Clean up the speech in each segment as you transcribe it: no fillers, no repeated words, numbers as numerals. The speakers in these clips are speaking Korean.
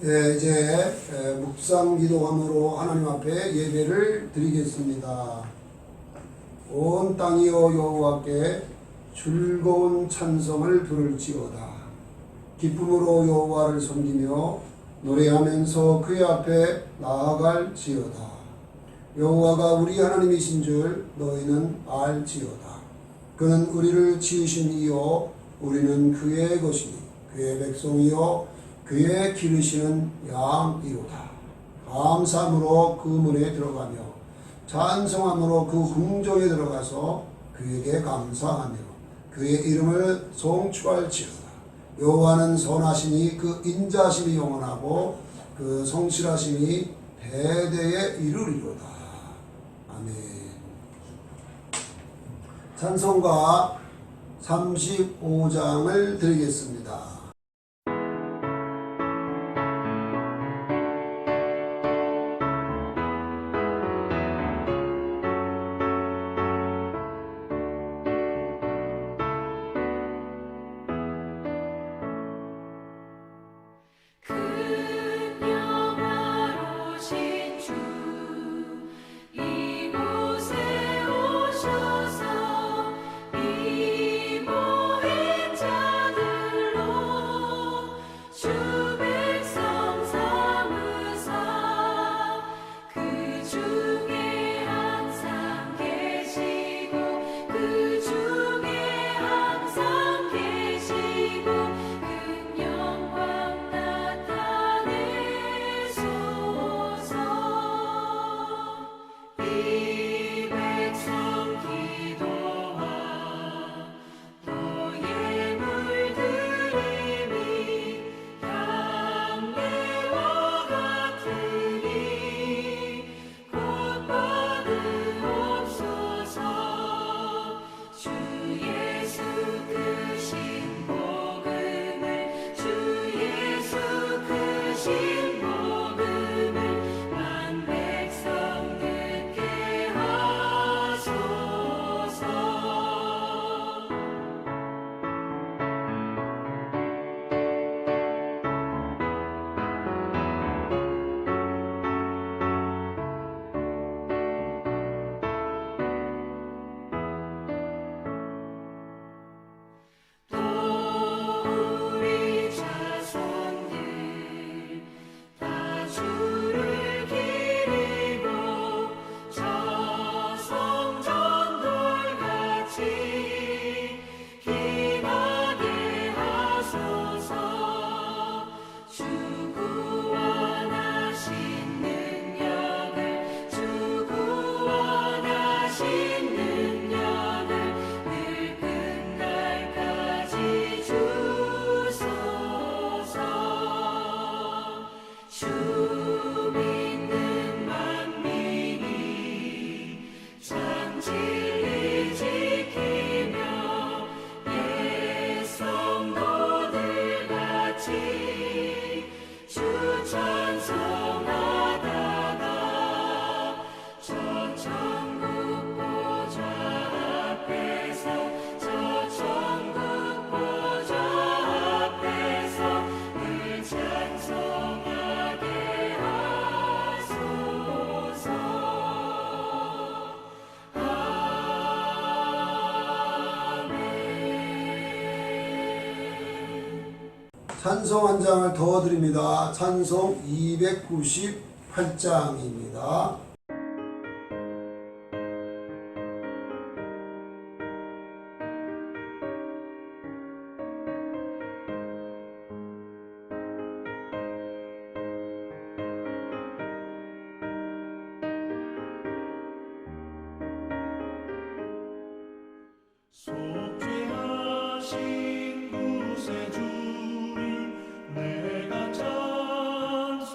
이제 묵상 기도함으로 하나님 앞에 예배를 드리겠습니다. 온 땅이여 여호와께 즐거운 찬송을 부를지어다. 기쁨으로 여호와를 섬기며 노래하면서 그의 앞에 나아갈지어다. 여호와가 우리 하나님이신 줄 너희는 알지어다. 그는 우리를 지으신 이요 우리는 그의 것이니 그의 백성이요 그의 기르시는 양이로다. 감사함으로 그 문에 들어가며 찬송함으로 그 궁정에 들어가서 그에게 감사하며 그의 이름을 송축할지어다. 여호와는 선하시니 그 인자심이 영원하고 그 성실하심이 대대에 이르리로다. 아멘. 찬송가 35장을 드리겠습니다. 찬송 한 장을 더 드립니다. 찬송 298장입니다. 속죄하신 구세주를 내가 찬송하리라.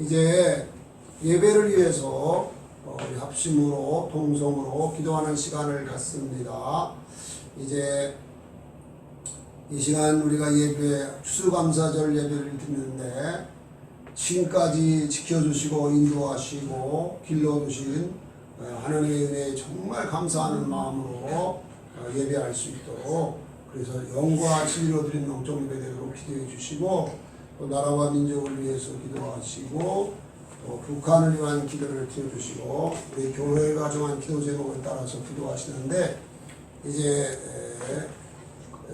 이제 예배를 위해서 우리 합심으로 동성으로 기도하는 시간을 갖습니다. 이제 이 시간 우리가 추수감사절 예배를 드리는데 지금까지 지켜주시고 인도하시고 길러주신 하나님의 은혜에 정말 감사하는 마음으로 예배할 수 있도록, 그래서 영과 진리로 드린 영적 예배대로 기도해 주시고, 또 나라와 민족을 위해서 기도하시고, 또 북한을 위한 기도를 드려주시고, 우리 교회가 정한 기도 제목에 따라서 기도하시는데, 이제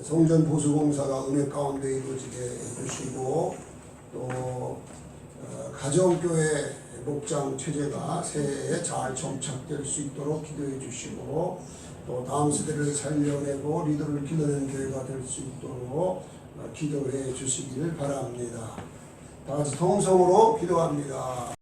성전 보수공사가 은혜 가운데 이루어지게 해주시고, 또 가정교회 목장 체제가 새해에 잘 정착될 수 있도록 기도해 주시고, 또 다음 세대를 살려내고 리더를 길러내는 교회가 될 수 있도록 기도해 주시기를 바랍니다. 다 같이 통성으로 기도합니다.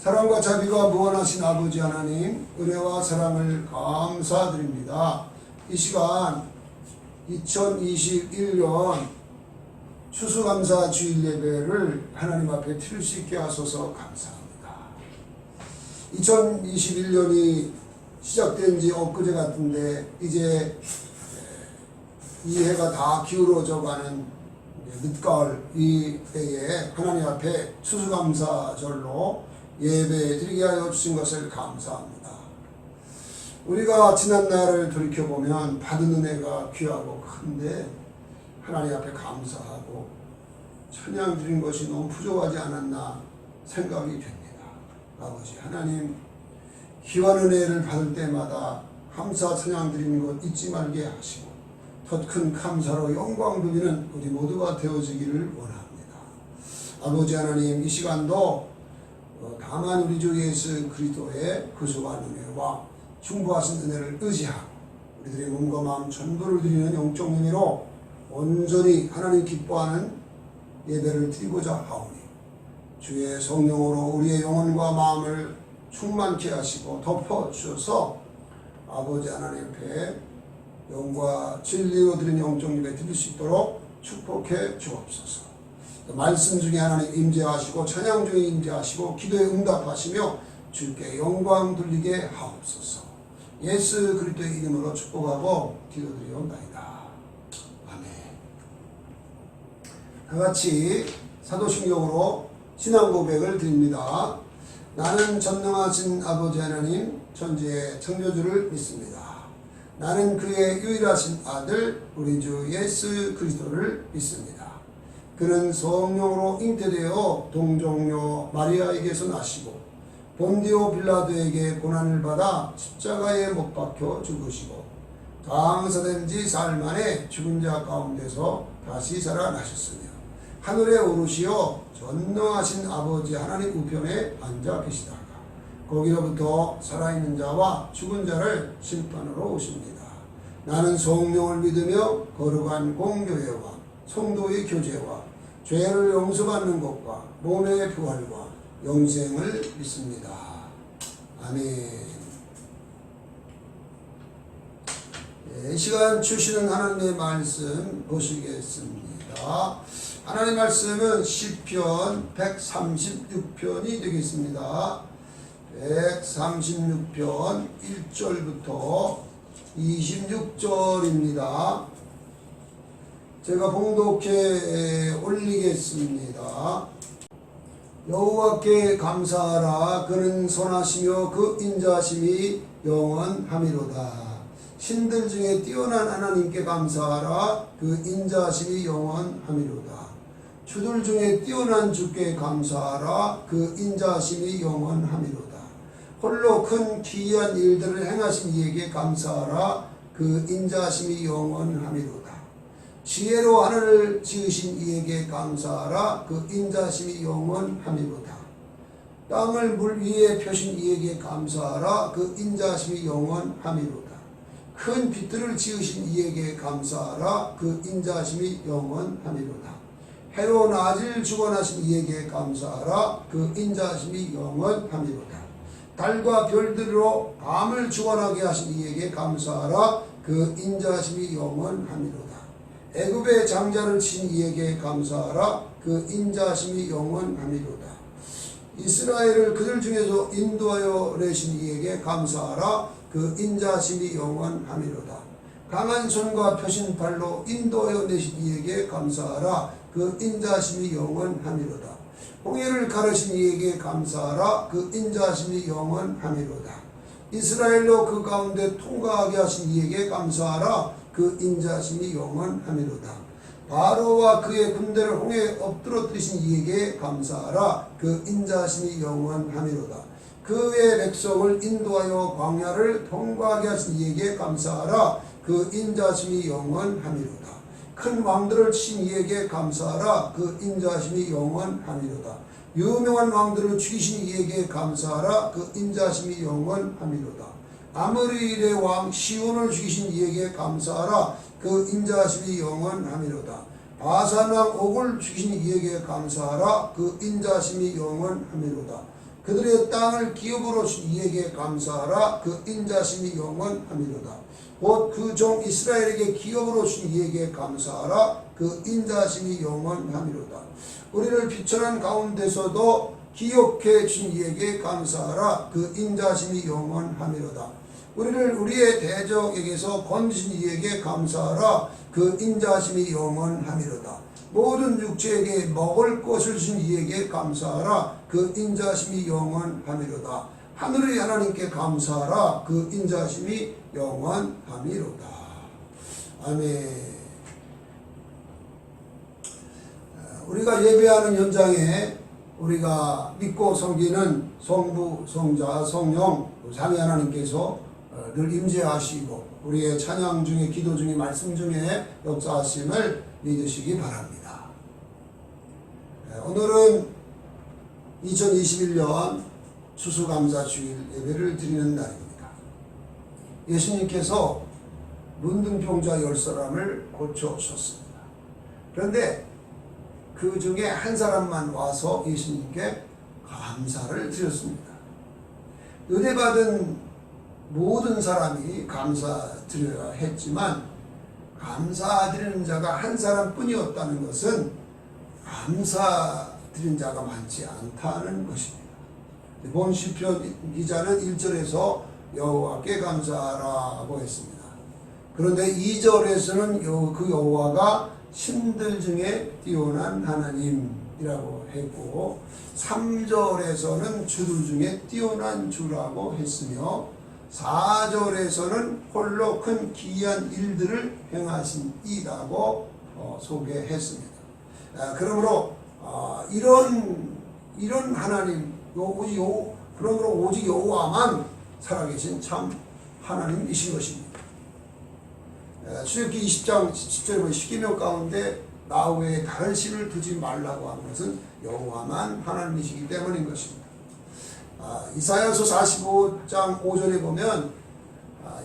사랑과 자비가 무한하신 아버지 하나님, 은혜와 사랑을 감사드립니다. 이 시간 2021년 추수감사 주일 예배를 하나님 앞에 드릴 수 있게 하소서 감사합니다. 2021년이 시작된 지 엊그제 같은데 이제 이 해가 다 기울어져 가는 늦가을 이 때에 하나님 앞에 추수감사절로 예배 드리게 하여 주신 것을 감사합니다. 우리가 지난 날을 돌이켜보면 받은 은혜가 귀하고 큰데 하나님 앞에 감사하고 찬양 드린 것이 너무 부족하지 않았나 생각이 됩니다. 아버지 하나님, 기와 은혜를 받을 때마다 감사 찬양 드리는 것 잊지 말게 하시고 더 큰 감사로 영광 돌리는 우리 모두가 되어지기를 원합니다. 아버지 하나님, 이 시간도 다만 우리 주 예수 그리스도의 구속한 은혜와 충부하신 은혜를 의지하고 우리들의 몸과 마음 전부를 드리는 영적 은혜로 온전히 하나님 기뻐하는 예배를 드리고자 하오니 주의 성령으로 우리의 영혼과 마음을 충만케 하시고 덮어주셔서 아버지 하나님 앞에 영과 진리로 드린 영적 예배 드릴 수 있도록 축복해 주옵소서. 말씀 중에 하나님 임재하시고 찬양 중에 임재하시고 기도에 응답하시며 주께 영광 돌리게 하옵소서. 예수 그리스도의 이름으로 축복하고 기도드리옵나이다. 아멘. 다같이 사도신경으로 신앙 고백을 드립니다. 나는 전능하신 아버지 하나님 천지의 창조주를 믿습니다. 나는 그의 유일하신 아들 우리 주 예수 그리스도를 믿습니다. 그는 성령으로 잉태되어 동정녀 마리아에게서 나시고 본디오 빌라도에게 고난을 받아 십자가에 못 박혀 죽으시고 장사된 지 사흘 만에 죽은 자 가운데서 다시 살아나셨으며 하늘에 오르시어 전능하신 아버지 하나님 우편에 앉아 계시다가 거기로부터 살아있는 자와 죽은 자를 심판으로 오십니다. 나는 성령을 믿으며 거룩한 공교회와 성도의 교제와 죄를 용서받는 것과 몸의 부활과 영생을 믿습니다. 아멘. 이 시간 주시는 하나님의 말씀 보시겠습니다. 하나님의 말씀은 시편 136편이 되겠습니다. 136편 1절부터 26절입니다. 제가 봉독해 올리겠습니다. 여호와께 감사하라. 그는 선하시며 그 인자심이 영원하미로다. 신들 중에 뛰어난 하나님께 감사하라. 그 인자심이 영원하미로다. 주들 중에 뛰어난 주께 감사하라. 그 인자심이 영원하미로다. 홀로 큰 기이한 일들을 행하신 이에게 감사하라. 그 인자심이 영원하미로다. 지혜로 하늘을 지으신 이에게 감사하라. 그 인자심이 영원하미로다. 땅을 물 위에 펴신 이에게 감사하라. 그 인자심이 영원하미로다. 큰 빛들을 지으신 이에게 감사하라. 그 인자심이 영원하미로다. 해로 낮을 주관하신 이에게 감사하라. 그 인자심이 영원하미로다. 달과 별들로 밤을 주관하게 하신 이에게 감사하라. 그 인자심이 영원하미로다. 애굽의 장자를 친 이에게 감사하라. 그 인자심이 영원하미로다. 이스라엘을 그들 중에서 인도하여 내신 이에게 감사하라. 그 인자심이 영원하미로다. 강한 손과 펴신 발로 인도하여 내신 이에게 감사하라. 그 인자심이 영원하미로다. 홍해를 가르신 이에게 감사하라. 그 인자심이 영원하미로다. 이스라엘로 그 가운데 통과하게 하신 이에게 감사하라. 그 인자심이 영원하미로다. 바로와 그의 군대를 홍해에 엎드러뜨리신 이에게 감사하라. 그 인자심이 영원하미로다. 그의 백성을 인도하여 광야를 통과하게 하신 이에게 감사하라. 그 인자심이 영원하미로다. 큰 왕들을 친 이에게 감사하라. 그 인자심이 영원하미로다. 유명한 왕들을 죽이신 이에게 감사하라. 그 인자심이 영원하미로다. 아모리의 왕 시온을 죽이신 이에게 감사하라. 그 인자심이 영원하미로다. 바산 왕 옥을 죽이신 이에게 감사하라. 그 인자심이 영원하미로다. 그들의 땅을 기업으로 준 이에게 감사하라. 그 인자심이 영원하미로다. 곧 그 종 이스라엘에게 기업으로 준 이에게 감사하라. 그 인자심이 영원하미로다. 우리를 비천한 가운데서도 기억해 준 이에게 감사하라. 그 인자심이 영원하미로다. 우리를 우리의 대적에게서 건지신 이에게 감사하라. 그 인자심이 영원하미로다. 모든 육체에게 먹을 것을 주신 이에게 감사하라. 그 인자심이 영원하미로다. 하늘의 하나님께 감사하라. 그 인자심이 영원하미로다. 아멘. 우리가 예배하는 현장에 우리가 믿고 섬기는 성부, 성자, 성령 삼위 하나님께서 늘 임재하시고 우리의 찬양 중에, 기도 중에, 말씀 중에 역사하심을 믿으시기 바랍니다. 오늘은 2021년 추수감사주일 예배를 드리는 날입니다. 예수님께서 문둥병자 10사람을 고쳐주셨습니다. 그런데 그 중에 한 사람만 와서 예수님께 감사를 드렸습니다. 은혜받은 모든 사람이 감사드려야 했지만 감사드리는 자가 한 사람뿐이었다는 것은 감사드리는 자가 많지 않다는 것입니다. 본 시편 기자는 1절에서 여호와께 감사하라고 했습니다. 그런데 2절에서는 그 여호와가 신들 중에 뛰어난 하나님이라고 했고 3절에서는 주들 중에 뛰어난 주라고 했으며 4절에서는 홀로 큰 기이한 일들을 행하신 이라고 소개했습니다. 그러므로 이런 하나님 그러므로 오직 여호와만 살아계신 참 하나님이신 것입니다. 출애굽기 20장 10절에 보면 십계명 가운데 나 외에 다른 신을 두지 말라고 하는 것은 여호와만 하나님이시기 때문인 것입니다. 이사야서 45장 5절에 보면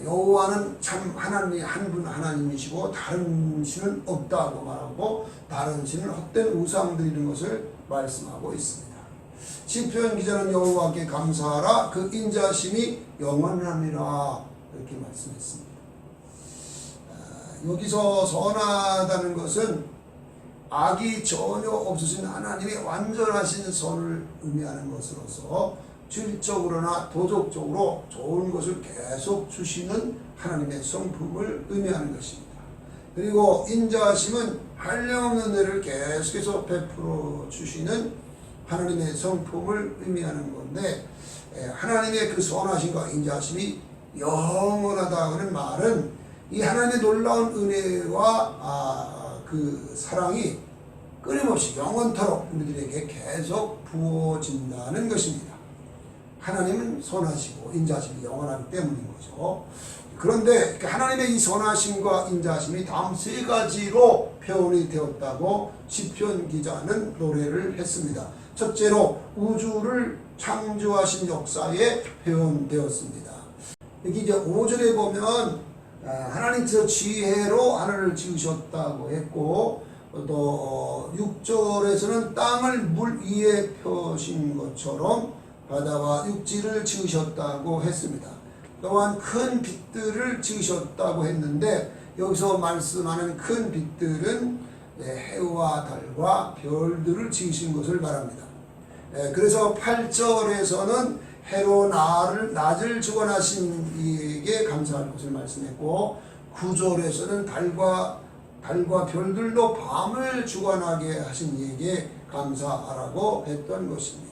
여호와는 참 하나님 한 분 하나님이시고 다른 신은 없다고 말하고 다른 신은 헛된 우상 드리는 것을 말씀하고 있습니다. 시편 기자는 여호와께 감사하라 그 인자심이 영원하니라 이렇게 말씀했습니다. 여기서 선하다는 것은 악이 전혀 없으신 하나님의 완전하신 선을 의미하는 것으로서 질적으로나 도덕적으로 좋은 것을 계속 주시는 하나님의 성품을 의미하는 것입니다. 그리고 인자하심은 한량없는 은혜를 계속해서 베풀어 주시는 하나님의 성품을 의미하는 건데 하나님의 그 선하심과 인자하심이 영원하다는 말은 이 하나님의 놀라운 은혜와 그 사랑이 끊임없이 영원토록 우리들에게 계속 부어진다는 것입니다. 하나님은 선하시고 인자하심이 영원하기 때문인 거죠. 그런데 하나님의 이 선하심과 인자하심이 다음 세 가지로 표현이 되었다고 시편 기자는 노래를 했습니다. 첫째로 우주를 창조하신 역사에 표현되었습니다. 여기 이제 5절에 보면 하나님께서 지혜로 하늘을 지으셨다고 했고 또 6절에서는 땅을 물 위에 펴신 것처럼 바다와 육지를 지으셨다고 했습니다. 또한 큰 빛들을 지으셨다고 했는데 여기서 말씀하는 큰 빛들은 해와 달과 별들을 지으신 것을 말합니다. 그래서 8절에서는 해로 낮을 주관하신 이에게 감사할 것을 말씀했고 9절에서는 달과 별들도 밤을 주관하게 하신 이에게 감사하라고 했던 것입니다.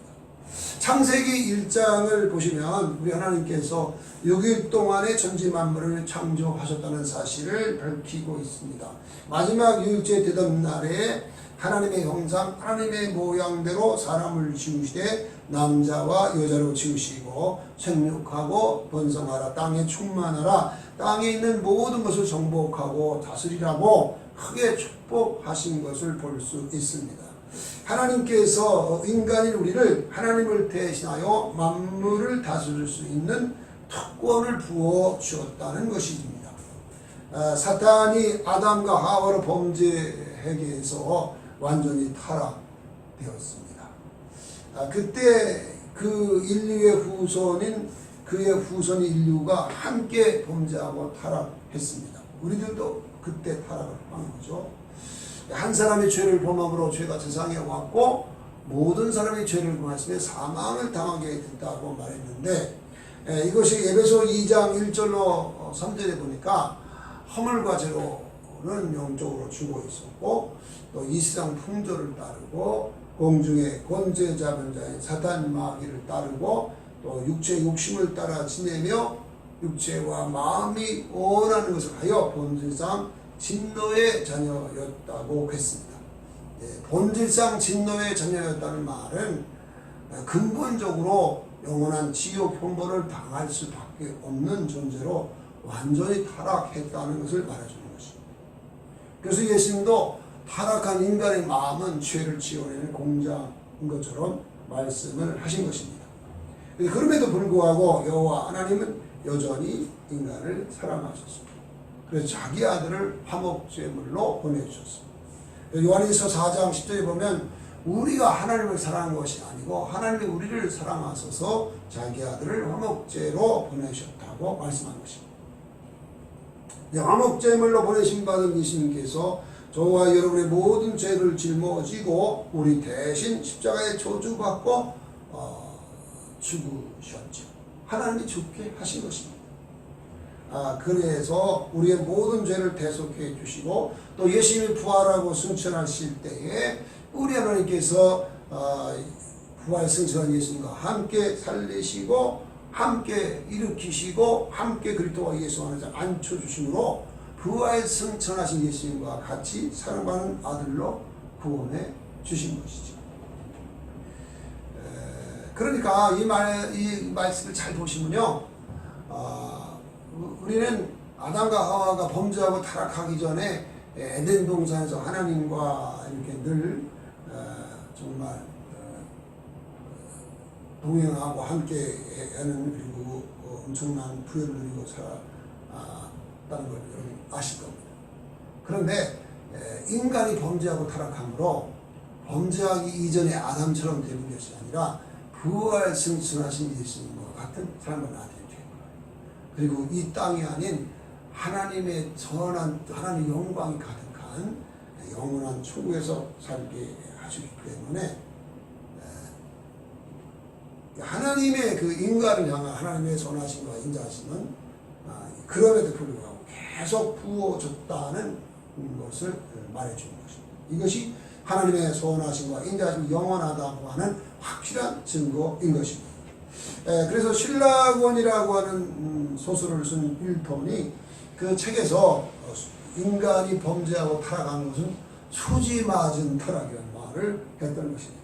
창세기 1장을 보시면 우리 하나님께서 6일 동안에 천지 만물을 창조하셨다는 사실을 밝히고 있습니다. 마지막 6일째 되던 날에 하나님의 형상, 하나님의 모양대로 사람을 지으시되 남자와 여자로 지으시고 생육하고 번성하라, 땅에 충만하라, 땅에 있는 모든 것을 정복하고 다스리라고 크게 축복하신 것을 볼 수 있습니다. 하나님께서 인간인 우리를 하나님을 대신하여 만물을 다스릴 수 있는 특권을 부어 주었다는 것입니다. 사탄이 아담과 하와로 범죄하게 해서 완전히 타락되었습니다. 그때 그 인류의 후손인 그의 후손 인류가 함께 범죄하고 타락했습니다. 우리들도 그때 타락을 한 거죠. 한 사람의 죄를 범함으로 죄가 세상에 왔고 모든 사람이 죄를 범했으며 사망을 당하게 됐다고 말했는데 이것이 에베소 2장 1절로 3절에 보니까 허물과 죄로는 영적으로 죽어 있었고 또 이 세상 풍조를 따르고 공중의 권세 잡은 자인 사탄 마귀를 따르고 또 육체의 욕심을 따라 지내며 육체와 마음이 원하는 것을 하여 본질상 진노의 자녀였다고 했습니다. 본질상 진노의 자녀였다는 말은 근본적으로 영원한 지옥 형벌을 당할 수밖에 없는 존재로 완전히 타락했다는 것을 말해주는 것입니다. 그래서 예수님도 타락한 인간의 마음은 죄를 지어내는 공장인 것처럼 말씀을 하신 것입니다. 그럼에도 불구하고 여호와 하나님은 여전히 인간을 사랑하셨습니다. 그래서 자기 아들을 화목제물로 보내주셨습니다. 요한일서 4장 10절에 보면 우리가 하나님을 사랑한 것이 아니고 하나님이 우리를 사랑하셔서 자기 아들을 화목제로 보내셨다고 말씀한 것입니다. 화목제물로 보내신 받은 예수님께서 저와 여러분의 모든 죄를 짊어지고 우리 대신 십자가에 저주받고 죽으셨죠. 하나님이 죽게 하신 것입니다. 그래서 우리의 모든 죄를 대속해 주시고 또 예수님이 부활하고 승천하실 때에 우리 하나님께서 부활 승천한 예수님과 함께 살리시고 함께 일으키시고 함께 그리스도와 예수 안에서 앉혀주심으로 부활 승천하신 예수님과 같이 사랑받는 아들로 구원해 주신 것이죠. 그러니까 이 말씀을 잘 보시면요, 우리는 아담과 하와가 범죄하고 타락하기 전에 에덴 동산에서 하나님과 이렇게 늘 정말 동행하고 함께 하는, 그리고 엄청난 부여를 누리고 살았다는 걸 여러분 아실 겁니다. 그런데 인간이 범죄하고 타락함으로 범죄하기 이전에 아담처럼 되는 것이 아니라 부활 승천하신 예수님과 같은 사랑받는 아들이 된 거예요. 그리고 이 땅이 아닌 하나님의 선한, 하나님의 영광이 가득한 영원한 천국에서 살게 하시기 때문에 하나님의 그 인간을 향한 하나님의 선하심과 인자하심은 그럼에도 불구하고 계속 부어졌다는 것을 말해주는 것입니다. 이것이 하나님의 선하심과 인자하심이 영원하다고 하는 확실한 증거인 것입니다. 그래서 신라권이라고 하는 소설을 쓴 밀턴이 그 책에서 인간이 범죄하고 타락한 것은 수지 맞은 타락이라는 말을 했던 것입니다.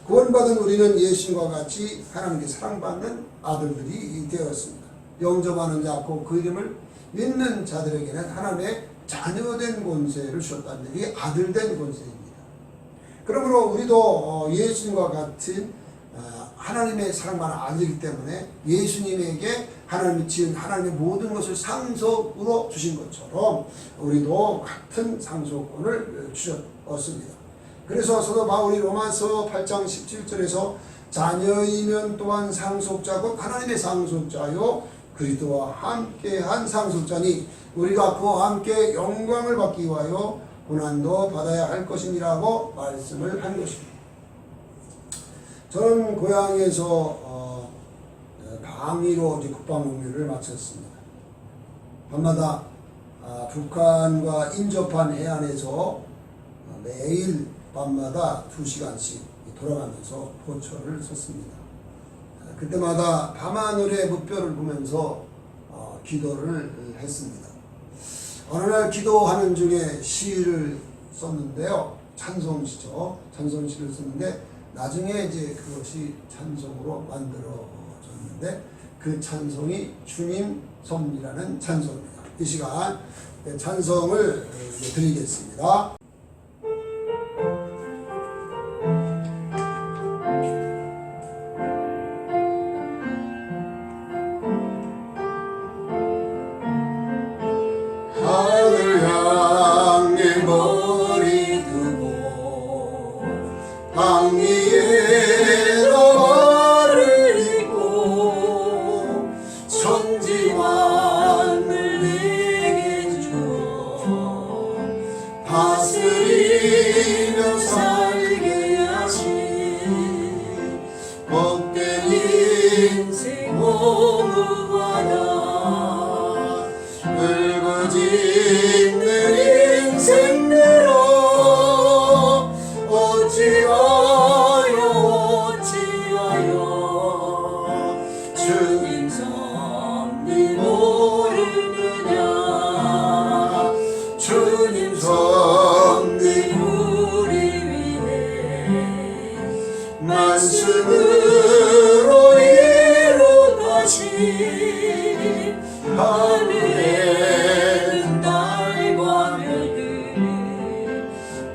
구원받은 우리는 예수님과 같이 하나님께 사랑받는 아들들이 되었습니다. 영접하는 자, 그 이름을 믿는 자들에게는 하나님의 자녀된 권세를 주셨다는 얘기, 아들된 권세입니다. 그러므로 우리도 예수님과 같은 하나님의 사랑받는 아들이기 때문에 예수님에게 하나님이 지은 하나님의 모든 것을 상속으로 주신 것처럼 우리도 같은 상속권을 주셨습니다. 그래서 사도 바울이 로마서 8장 17절에서 자녀이면 또한 상속자고 하나님의 상속자요 그리스도와 함께한 상속자니 우리가 그와 함께 영광을 받기 위하여 고난도 받아야 할 것이니라고 말씀을 한 것입니다. 저는 고향에서 방위로 국방복무를 마쳤습니다. 밤마다 북한과 인접한 해안에서 매일 밤마다 2시간씩 돌아가면서 포처를 섰습니다. 그때마다 밤하늘의 무뼈를 보면서 기도를 했습니다. 어느 날 기도하는 중에 시를 썼는데요. 찬송시죠. 찬송시를 썼는데 나중에 이제 그것이 찬송으로 만들어졌는데 그 찬송이 주님 섬이라는 찬송입니다. 이 시간 찬송을 드리겠습니다. 하늘 향해 머리 두고 땅 위에 너를 입고 천지만을 내게 주어 다스리며 살게 하신 복된 인생 고무하다 울부짖는 인생대로 어찌하여 주님 섭리 모르느냐 주님 섭리 우리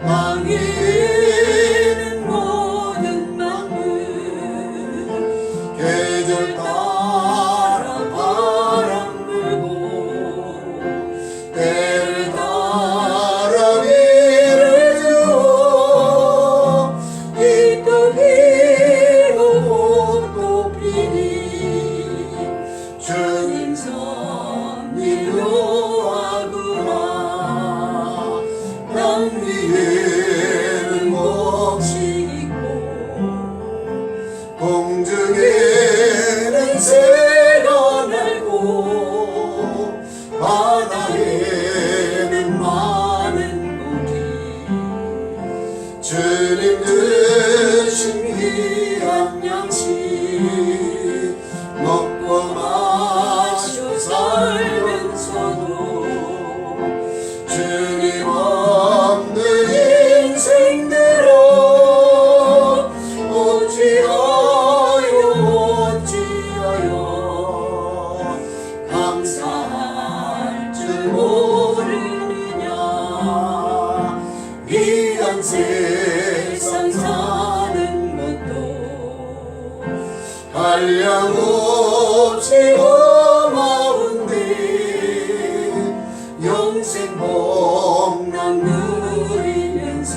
망이는 모든 만물 계절 따라 바람 불고 때를 따라 비를 주어 이또 피고 꽃도 피니 주님 선이 묘하구나 땅 위에는 몫이 있고 공중에는 새가 날고 바다에는 많은 고기 주님 드신 귀한 양식 먹고 마셔 살면서도 주님 없는 인생들어 어찌하여 감사할 줄 모르느냐 이런 세상 사는 것도 한량없이 고마운데 영생 복락 누리면서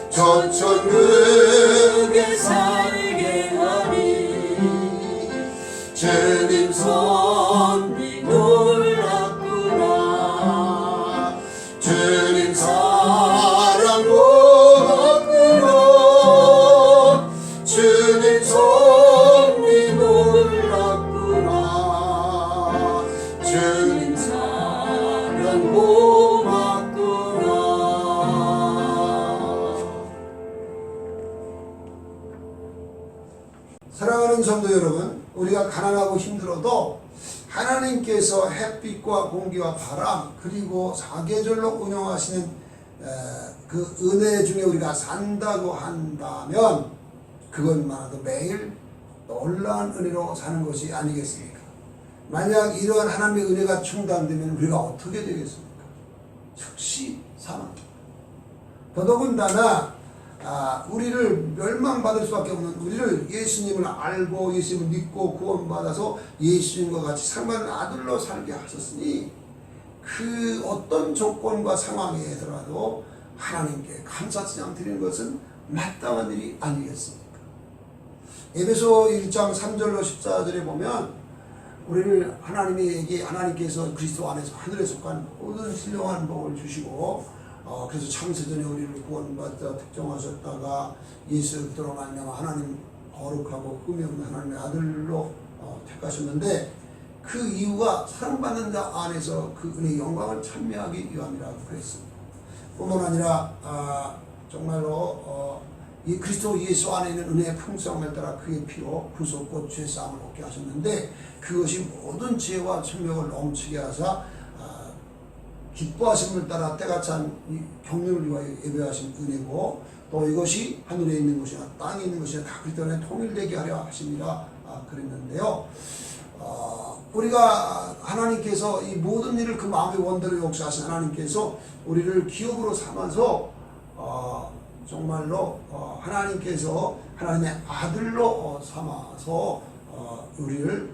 저 천국에 살게 하니 주님 손이 놀랍구나 주님 사랑 고맙구나 주님 손이 놀랍구나 주님 사랑 고맙구나. 사랑하는 성도 여러분, 우리가 가난하고 힘들어도 하나님께서 햇빛과 공기와 바람 그리고 사계절로 운영하시는 그 은혜 중에 우리가 산다고 한다면 그것만으로도 매일 놀라운 은혜로 사는 것이 아니겠습니까? 만약 이러한 하나님의 은혜가 중단되면 우리가 어떻게 되겠습니까? 즉시 사망입니다. 더더군다나 우리를 멸망받을 수밖에 없는 우리를 예수님을 알고 예수님을 믿고 구원받아서 예수님과 같이 사랑받는 아들로 살게 하셨으니 그 어떤 조건과 상황에 들어가도 하나님께 감사찬양 드리는 것은 마땅한 일이 아니겠습니까? 에베소 1장 3절로 14절에 보면 우리를 하나님께서 그리스도 안에서 하늘에 속한 모든 신령한 복을 주시고 그래서 창세전에 우리를 구원받아 특정하셨다가 예수 그리스도로 말미암아 하나님 거룩하고 흠이 없는 하나님의 아들로 택하셨는데 그 이유가 사랑받는 자 안에서 그 은혜의 영광을 찬미하기 위함이라고 그랬습니다. 뿐만 아니라 정말로 이 그리스도 예수 안에 있는 은혜의 풍성함을 따라 그의 피로 구속과 죄사함을 얻게 하셨는데 그것이 모든 지혜와 천명을 넘치게 하사 기뻐하심을 따라 때가 찬 경륜을 위하여 예배하신 은혜고 또 이것이 하늘에 있는 것이나 땅에 있는 것이나 다 그리스도 안에 통일되게 하려 하심이라 그랬는데요. 우리가 하나님께서 이 모든 일을 그 마음의 원대로 역사하신 하나님께서 우리를 기업으로 삼아서 정말로 하나님께서 하나님의 아들로 삼아서 우리를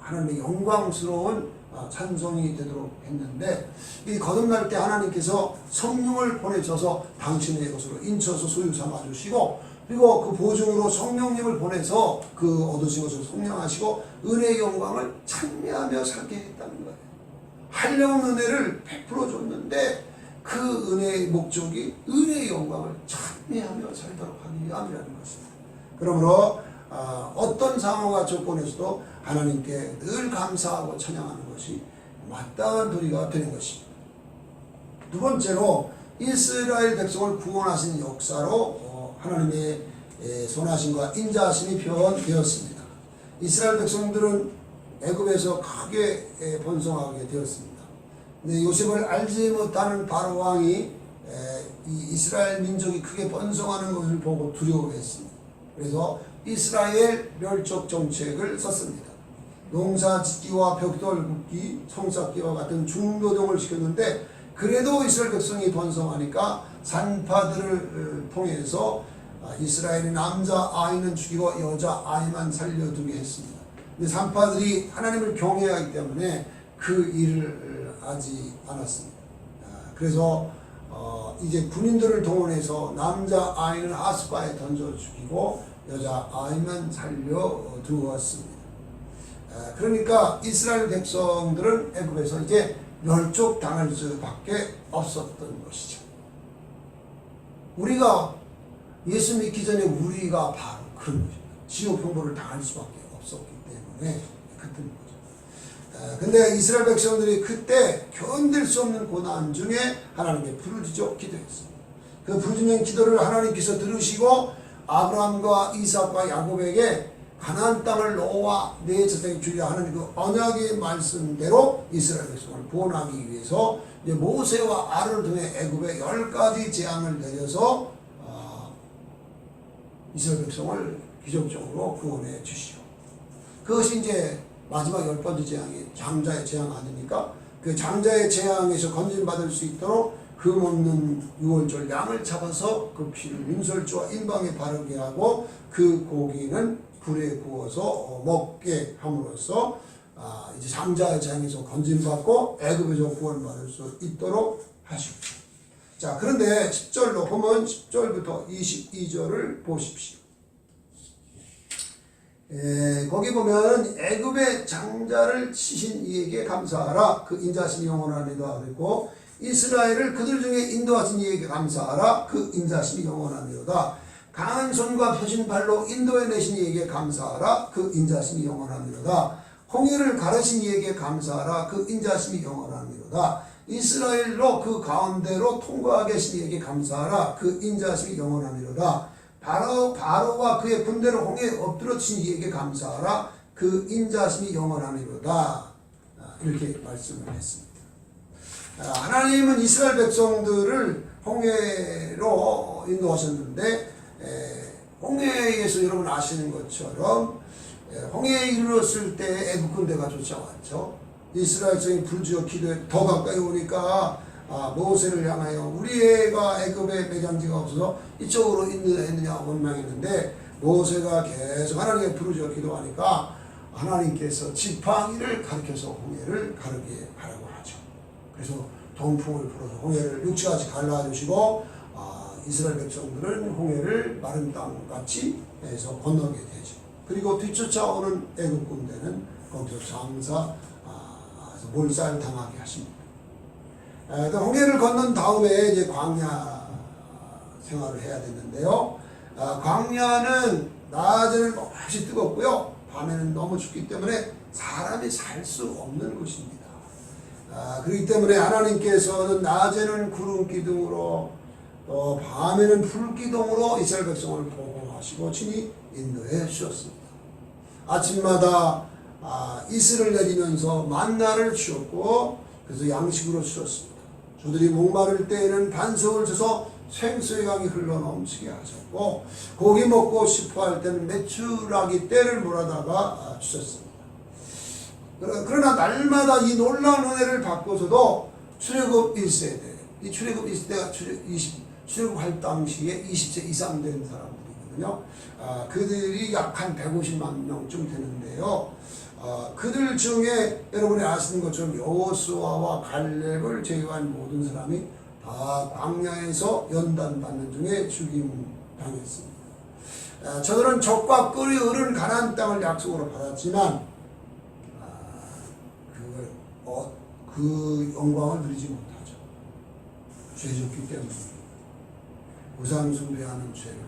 하나님의 영광스러운 찬송이 되도록 했는데 이 거듭날 때 하나님께서 성령을 보내셔서 당신의 것으로 인쳐서 소유 삼아주시고 그리고 그 보증으로 성령님을 보내서 그 얻으신 것을 성령하시고 은혜의 영광을 찬미하며 살게 했다는 거예요. 한량없는 은혜를 베풀어 줬는데 그 은혜의 목적이 은혜의 영광을 찬미하며 살도록 하기 위함이라는 것입니다. 그러므로 어떤 상황과 조건에서도 하나님께 늘 감사하고 찬양하는 것이 마땅한 도리가 되는 것입니다. 두 번째로 이스라엘 백성을 구원하신 역사로 하나님의 선하심과 인자하심이 표현되었습니다. 이스라엘 백성들은 애굽에서 크게 번성하게 되었습니다. 근데 요셉을 알지 못하는 바로 왕이 이 이스라엘 민족이 크게 번성하는 것을 보고 두려워했습니다. 그래서 이스라엘 멸족 정책을 썼습니다. 농사 짓기와 벽돌 굽기, 성쌓기와 같은 중노동을 시켰는데 그래도 이스라엘 백성이 번성하니까 산파들을 통해서 이스라엘의 남자 아이는 죽이고 여자 아이만 살려두게 했습니다. 근데 산파들이 하나님을 경외하기 때문에 그 일을 하지 않았습니다. 그래서 이제 군인들을 동원해서 남자 아이는 아스바에 던져 죽이고 여자 아이만 살려두었습니다. 그러니까 이스라엘 백성들은 애굽에서 이제 멸족당할 수밖에 없었던 것이죠. 우리가 예수 믿기 전에 우리가 바로 그런 것입니다. 지옥 형벌을 당할 수밖에 없었기 때문에 그랬던 거죠. 근데 이스라엘 백성들이 그때 견딜 수 없는 고난 중에 하나님께 부르짖어 기도했습니다. 그 부르짖는 기도를 하나님께서 들으시고 아브라함과 이삭과 야곱에게 가나안 땅을 너와 내 자손에게 주리라 하는 그 언약의 말씀대로 이스라엘 백성을 구원하기 위해서 이제 모세와 아론을 통해 애굽에 10가지 재앙을 내려서 이스라엘 백성을 기적적으로 구원해 주시오. 그것이 이제 마지막 10번째 재앙이 장자의 재앙 아닙니까? 그 장자의 재앙에서 건진받을 수 있도록 금 없는 유월절 양을 잡아서 그 피를 윤설주와 인방에 바르게 하고 그 고기는 불에 구워서 먹게 함으로써 이제 장자의 재앙에서 건진받고 애굽에서 구원받을 수 있도록 하십시오. 자, 그런데 10절로 보면 10절부터 22절을 보십시오. 거기 보면 애굽의 장자를 치신 이에게 감사하라. 그 인자하심이 영원하리라 그랬고 이스라엘을 그들 중에 인도하신 이에게 감사하라. 그 인자하심이 영원하리로다. 강한 손과 펴신 발로 인도해내신 이에게 감사하라. 그 인자하심이 영원하리로다. 홍해를 가르신 이에게 감사하라. 그 인자하심이 영원하리로다. 이스라엘로 그 가운데로 통과하게 하신 이에게 감사하라. 그 인자하심이 영원하리로다. 바로와 그의 군대를 홍해에 엎드러친 이에게 감사하라. 그 인자하심이 영원하리로다. 이렇게 말씀을 했습니다. 하나님은 이스라엘 백성들을 홍해로 인도하셨는데 홍해에서 여러분 아시는 것처럼 홍해에 이르렀을 때 애국 군대가 쫓아왔죠. 이스라엘 백성이 부르짖어 기도해 더 가까이 오니까 모세를 향하여 우리 애가 애굽에 매장지가 없어서 이쪽으로 인도했느냐 원망했는데 모세가 계속 하나님께 부르짖어 기도하니까 하나님께서 지팡이를 가르쳐서 홍해를 가르게 하라고 하죠. 그래서 동풍을 불어서 홍해를 육지같이 갈라주시고 이스라엘 백성들은 홍해를 마른 땅같이 해서 건너게 되죠. 그리고 뒤쫓아오는 애국 군대는 거기서 몰살당하게 하십니다. 홍해를 건넌 다음에 이제 광야 생활을 해야 되는데요. 광야는 낮에는 몹시 뜨겁고요. 밤에는 너무 춥기 때문에 사람이 살 수 없는 곳입니다. 그렇기 때문에 하나님께서는 낮에는 구름 기둥으로 밤에는 불 기둥으로 이스라엘 백성을 보호하시고 친히 인도해 주셨습니다. 아침마다 이슬을 내리면서 만나를 주었고 그래서 양식으로 주셨습니다. 저들이 목마를 때에는 반석을 쳐서 생수의 강이 흘러넘치게 하셨고 고기 먹고 싶어 할 때는 메추라기 떼를 몰아다가 주셨습니다. 그러나 날마다 이 놀라운 은혜를 받고서도 출애굽 1세대, 이 출애굽 1세대가 출애굽할 당시에 20세 이상 된 사람들이거든요. 그들이 약 한 150만 명쯤 되는데요. 그들 중에 여러분이 아시는 것처럼 여호수아와 갈렙을 제외한 모든 사람이 다 광야에서 연단받는 중에 죽임당했습니다. 저들은 적과 끓이 흐르는 가나안 땅을 약속으로 받았지만 그 영광을 누리지 못하죠. 죄졌기 때문에 우상 숭배하는 죄를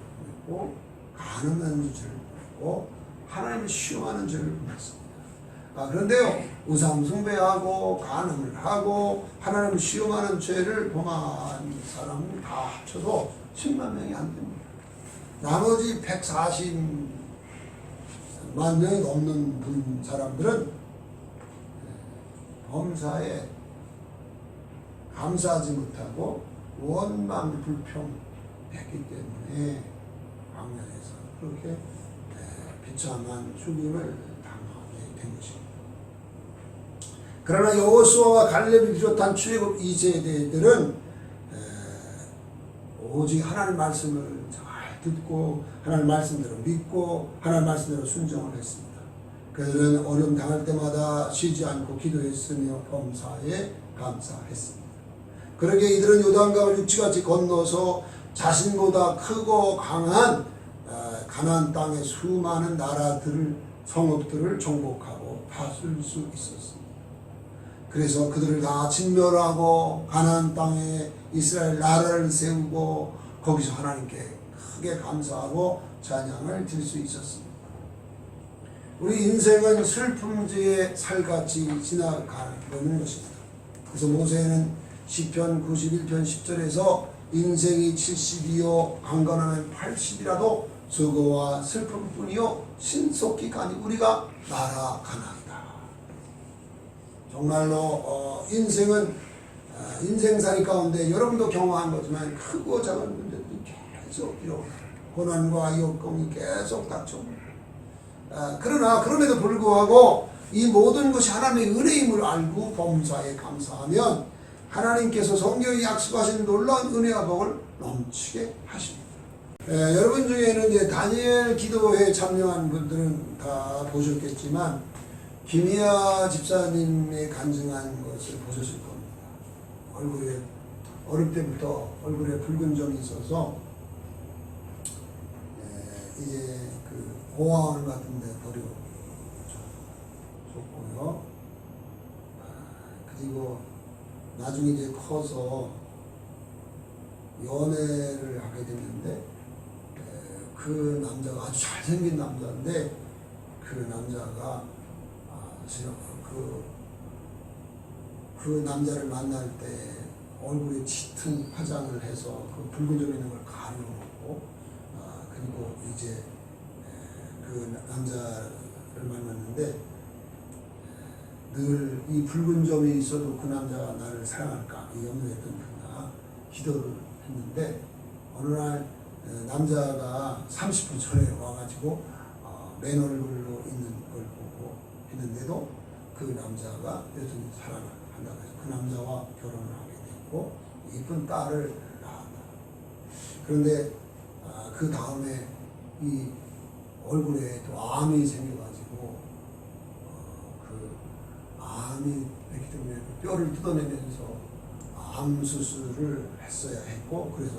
범했고 간음하는 죄를 범했고 하나님을 시험하는 죄를 범했습니다. 그런데요, 우상 숭배하고 간음을 하고 하나님을 시험하는 죄를 범한 사람은 다 합쳐도 10만 명이 안 됩니다. 나머지 140만 명이 넘는 사람들은 범사에 감사하지 못하고 원망 불평했기 때문에 광야에서 그렇게 비참한 죽임을 당하게 된 것입니다. 그러나 여호수아와 갈렙을 비롯한 출애굽 2세대들은 오직 하나님 말씀을 잘 듣고 하나님 말씀대로 믿고 하나님 말씀대로 순종을 했습니다. 그들은 어려움 당할 때마다 쉬지 않고 기도했으며 범사에 감사했습니다. 그러기에 이들은 요단강을 육지같이 건너서 자신보다 크고 강한 가나안 땅의 수많은 나라들을 성읍들을 정복하고 다스릴 수 있었습니다. 그래서 그들을 다 진멸하고 가나안 땅에 이스라엘 나라를 세우고 거기서 하나님께 크게 감사하고 찬양을 드릴 수 있었습니다. 우리 인생은 슬픔지의 살같이 지나가는 것입니다. 그래서 모세는 시편 91편 10절에서 인생이 70이요 강건하면 80이라도 수고와 슬픔뿐이요 신속히 가니 우리가 날아가나이다. 정말로 인생은 인생살이 가운데 여러분도 경험한 거지만 크고 작은 문제들이 계속 일어나요. 고난과 역경이 계속 닥쳐옵니다. 그러나 그럼에도 불구하고 이 모든 것이 하나님의 은혜임을 알고 범사에 감사하면 하나님께서 성경에 약속하신 놀라운 은혜와 복을 넘치게 하십니다. 여러분 중에는 이제 다니엘 기도회에 참여한 분들은 다 보셨겠지만 김희아 집사님의 간증한 것을 보셨을 겁니다. 얼굴에 어릴 때부터 얼굴에 붉은 점이 있어서 이제 그 고아원 같은 데 버려줬고요. 그리고 나중에 이제 커서 연애를 하게 됐는데 그 남자가 아주 잘생긴 남자인데 그 남자가 그 남자를 만날 때 얼굴에 짙은 화장을 해서 그 붉은 점 있는 걸 가려놓고 그리고 이제 그 남자를 만났는데 늘 이 붉은 점이 있어도 그 남자가 나를 사랑할까 이 염려했던 그가 기도를 했는데 어느 날 남자가 30분 전에 와가지고 맨 얼굴로 있는 걸 보고 했는데도 그 남자가 여전히 사랑을 한다고 해서 그 남자와 결혼을 하게 됐고 이쁜 딸을 낳았다. 그런데 그 다음에 이 얼굴에 또 암이 생겨가지고 그 암이 있기 때문에 그 뼈를 뜯어내면서 암 수술을 했어야 했고 그래서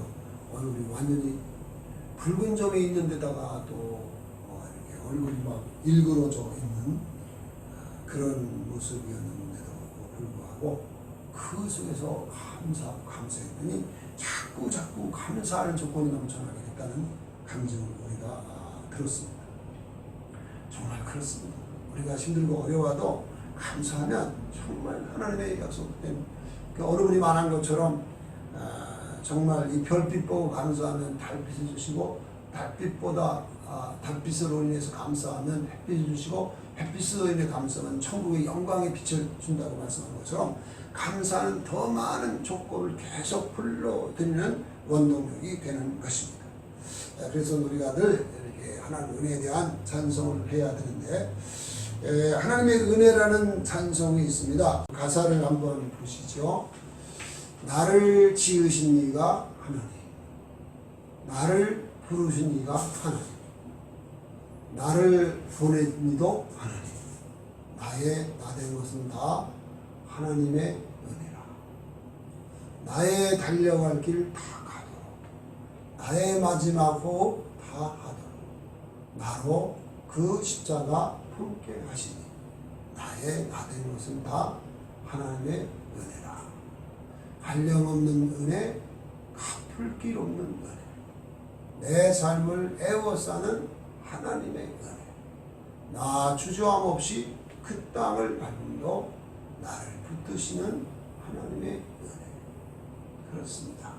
얼굴이 완전히 붉은 점이 있는 데다가 또 이렇게 얼굴이 막 일그러져 있는 그런 모습이었는데도 불구하고 그 속에서 감사했더니 자꾸 감사할 조건이 넘쳐나게 됐다는 감정을 우리가 들었습니다. 정말 그렇습니다. 우리가 힘들고 어려워도 감사하면 정말 하나님의 약속된 그 어른이 말한 것처럼 정말 이 별빛 보고 감사하면 달빛을 주시고 달빛으로 인해서 감사하면 햇빛을 주시고 햇빛으로 인해 감사하면 천국의 영광의 빛을 준다고 말씀한 것처럼 감사는 더 많은 조건을 계속 불러들이는 원동력이 되는 것입니다. 그래서 우리가 늘 이렇게 하나님의 은혜에 대한 찬송을 해야 되는데 하나님의 은혜라는 찬송이 있습니다. 가사를 한번 보시죠. 나를 지으신 이가 하나님, 나를 부르신 이가 하나님, 나를 보낸 이도 하나님, 나의 나된 것은 다 하나님의 은혜라. 나의 달려갈 길 다 가도록, 나의 마지막 호흡 다 하도록 나로 그 십자가 품게 하시니 나의 나된 것은 다 하나님의 은혜라. 한량없는 은혜, 갚을 길 없는 은혜, 내 삶을 애워싸는 하나님의 은혜, 나 주저함 없이 그 땅을 밟음도 나를 붙드시는 하나님의 은혜. 그렇습니다.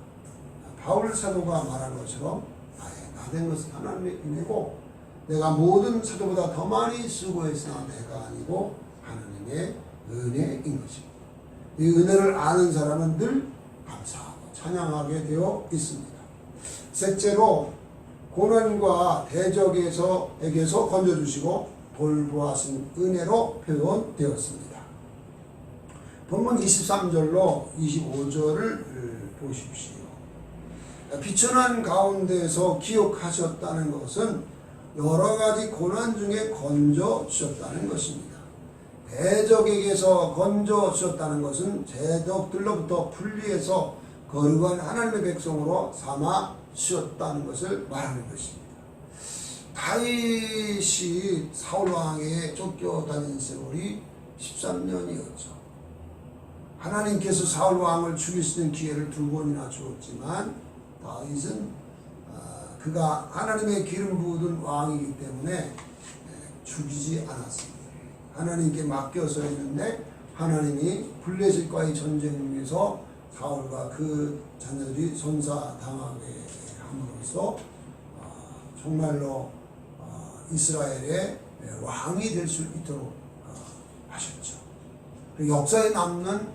바울 사도가 말한 것처럼 나의 나된 것은 하나님의 은혜고 내가 모든 사도보다 더 많이 수고했으나 내가 아니고 하나님의 은혜인 것입니다. 이 은혜를 아는 사람은 늘 감사하고 찬양하게 되어 있습니다. 셋째로 고난과 대적에게서 건져주시고 돌보하신 은혜로 표현되었습니다. 본문 23절로 25절을 보십시오. 비천한 가운데서 기억하셨다는 것은 여러 가지 고난 중에 건져 주셨다는 것입니다. 대적에게서 건져 주셨다는 것은 대적들로부터 분리해서 거룩한 하나님의 백성으로 삼아 주셨다는 것을 말하는 것입니다. 다윗이 사울 왕에 쫓겨다닌 세월이 13년이었죠. 하나님께서 사울 왕을 죽일 수 있는 기회를 2번이나 주었지만 다윗은 그가 하나님의 기름 부은 왕이기 때문에 죽이지 않았습니다. 하나님께 맡겨서 했는데 하나님이 블레셋과의 전쟁을 위해서 사울과 그 자녀들이 son사당하게 함으로써 정말로 이스라엘의 왕이 될 수 있도록 하셨죠. 역사에 남는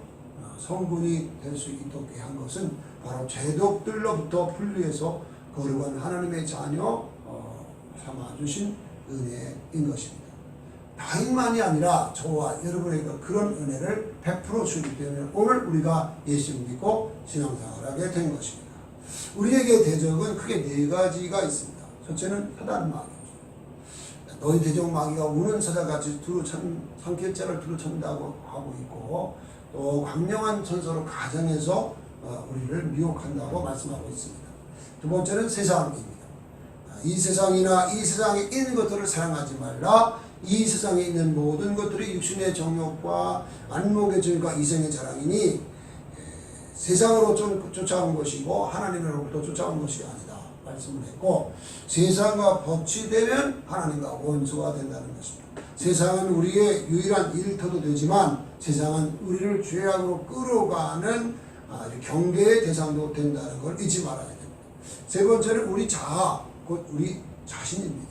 성군이 될 수 있도록 한 것은 바로 죄독들로부터 분리해서 거룩한 하나님의 자녀 삼아주신 은혜인 것입니다. 다윗만이 아니라 저와 여러분에게 그런 은혜를 베풀어 주기 때문에 오늘 우리가 예수를 믿고 신앙생활을 하게 된 것입니다. 우리에게 대적은 크게 4가지가 있습니다. 첫째는 사단마귀. 너희 대적 마귀가 우는 사자같이 산길자를 두루찬다고 하고 있고, 또 광명한 천사로 가정에서 우리를 미혹한다고 말씀하고 있습니다. 두 번째는 세상입니다. 이 세상이나 이 세상에 있는 것들을 사랑하지 말라. 이 세상에 있는 모든 것들이 육신의 정욕과 안목의 즐거움과 이생의 자랑이니 세상으로 쫓아온 것이고 하나님으로부터 쫓아온 것이 아니다 말씀을 했고, 세상과 벗이 되면 하나님과 원수가 된다는 것입니다. 세상은 우리의 유일한 일터도 되지만 세상은 우리를 죄악으로 끌어가는 경계의 대상도 된다는 걸 잊지 말아야 됩니다. 세 번째는 우리 자아, 곧 우리 자신입니다.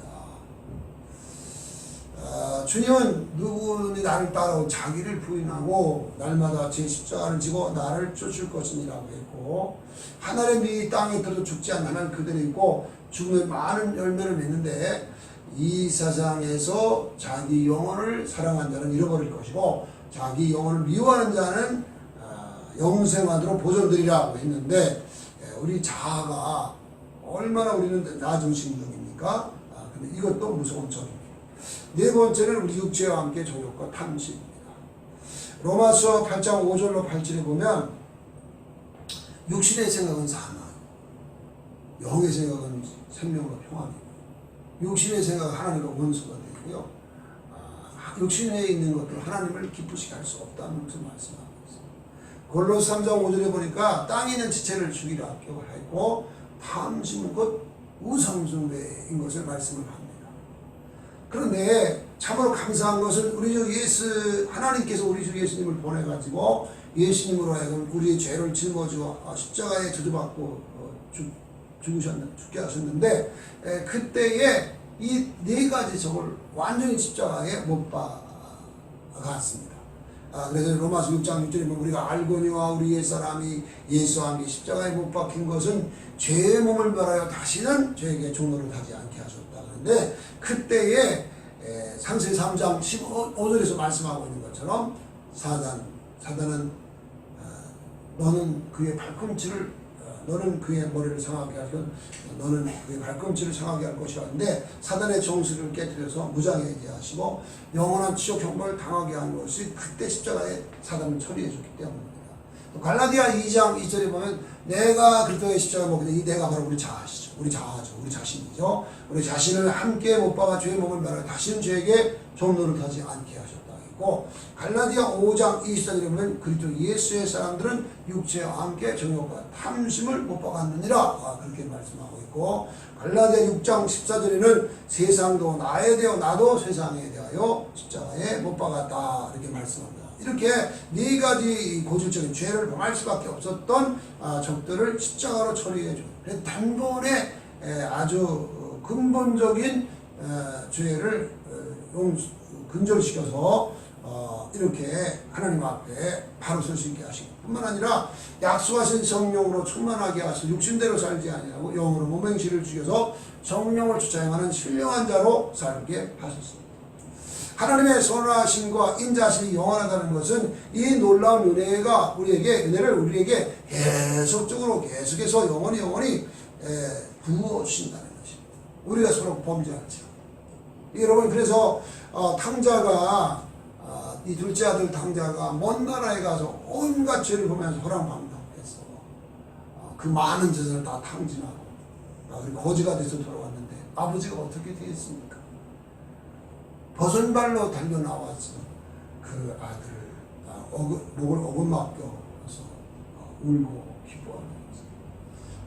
주님은 누구니 나를 따라오 자기를 부인하고 날마다 제 십자가를 지고 나를 쫓을 것이니라고 했고, 하늘의 미 땅에 들어도 죽지 않는 그들이 있고 죽으면 많은 열매를 맺는데 이 세상에서 자기 영혼을 사랑한 자는 잃어버릴 것이고 자기 영혼을 미워하는 자는 영생하도록 보존되리라고 했는데, 우리 자아가 얼마나 우리는 나중심적입니까? 근데 이것도 무서운 점입니다. 네 번째는 우리 육체와 함께 정욕과 탐심입니다. 로마서 8장 5절로 8절에 보면 육신의 생각은 사망, 영의 생각은 생명과 평안입니다. 육신의 생각은 하나님과 원수가 되고요. 육신에 있는 것들 하나님을 기쁘시게 할 수 없다는 것을 말씀하고 있습니다. 골로새 3장 5절에 보니까 땅에 있는 지체를 죽이라 했고 탐심은 곧 우상숭배인 것을 말씀을 합니다. 그런데 참으로 감사한 것은 우리 주 하나님께서 우리 주 예수님을 보내가지고 예수님으로 하여금 우리의 죄를 짊어지고 십자가에 저주받고 죽게 하셨는데, 그때에 이 4가지 적을 완전히 십자가에 못 박았습니다. 그래서 로마서 6장 6절에 보면 우리가 알거니와 우리 옛사람이 예수와 함께 십자가에 못 박힌 것은 죄의 몸을 말하여 다시는 죄에게 종로를 하지 않게 하셨다. 그런데 그때에 상세 3장 15절에서 말씀하고 있는 것처럼 사단은 너는 그의 발꿈치를 너는 그의 머리를 상하게 하고 너는 그의 발꿈치를 상하게 할 것이라 하는데, 사단의 정수를 깨뜨려서 무장하게 하시고 영원한 지옥 형벌을 당하게 한 것이 그때 십자가에 사단을 처리해 줬기 때문입니다. 갈라디아 2장 2절에 보면 내가 그리스도의 십자가를 먹게 이 내가 바로 우리 자아시죠. 우리 자아죠. 우리 자신이죠. 우리 자신을 함께 못 박아 죄의 몸을 말하여 다시는 죄에게 종노릇 하지 않게 하셨다 했고, 갈라디아 5장 24절에 보면 그리스도 예수의 사람들은 육체와 함께 정욕과 탐심을 못 박았느니라 그렇게 말씀하고 있고, 갈라디아 6장 14절에는 세상도 나에 대하여 나도 세상에 대하여 십자가에 못 박았다 이렇게 말씀합니다. 이렇게 4가지 고질적인 죄를 범할 수밖에 없었던 적들을 십자가로 처리해줘. 그래서 단번에 아주 근본적인 죄를 근절시켜서 이렇게 하나님 앞에 바로 설 수 있게 하시고, 뿐만 아니라 약속하신 성령으로 충만하게 하시고 육신대로 살지 아니하고 영으로 몸행실을 죽여서 성령을 쫓아 행하는 신령한 자로 살게 하셨습니다. 하나님의 선하심과 인자심이 영원하다는 것은 이 놀라운 은혜가 은혜를 우리에게 계속해서 영원히 부어 주신다는 것입니다. 우리가 서로 범죄하지. 여러분, 그래서 탕자가 이 둘째 아들 탕자가 먼 나라에 가서 온갖 죄를 보면서 호랑방탕했어. 그 많은 재산을 다 탕진하고 거지가 돼서 돌아왔는데 아버지가 어떻게 되겠습니까? 벗은발로 달려 나와서 그 아들을 목을 어긋맞겨서 울고 기뻐하면서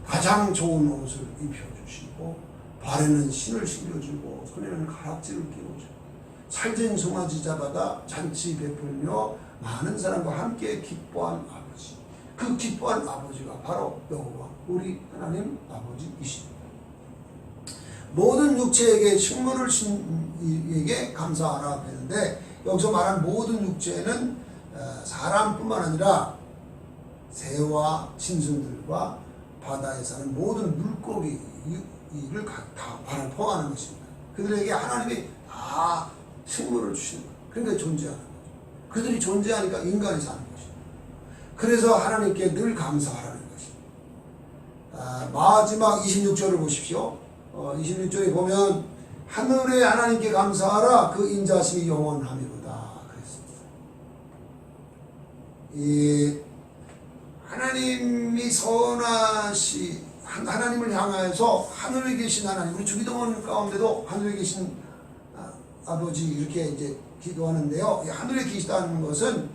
가장 좋은 옷을 입혀주시고 발에는 신을 신겨주고 손에는 가락지를 끼워주고 살찐 송아지 잡아다 잔치 베풀며 많은 사람과 함께 기뻐한 아버지. 그 기뻐한 아버지가 바로 여호와 우리 하나님 아버지이십니다. 모든 육체에게 식물을 신 이에게 감사하라 했는데, 여기서 말한 모든 육체는 사람뿐만 아니라 새와 짐승들과 바다에 사는 모든 물고기를 다 포함하는 것입니다. 그들에게 하나님이 다 식물을 주시는 거예요. 그러니까 존재하는 거죠. 그들이 존재하니까 인간이 사는 것입니다. 그래서 하나님께 늘 감사하라는 것입니다. 마지막 26절을 보십시오. 26절에 보면 하늘의 하나님께 감사하라, 그 인자심이 영원하미로다 그랬습니다. 이 하나님이 하나님을 향하여서 하늘에 계신 하나님, 우리 주기도문 가운데도 하늘에 계신 아버지 이렇게 이제 기도하는데요. 하늘에 계시다는 것은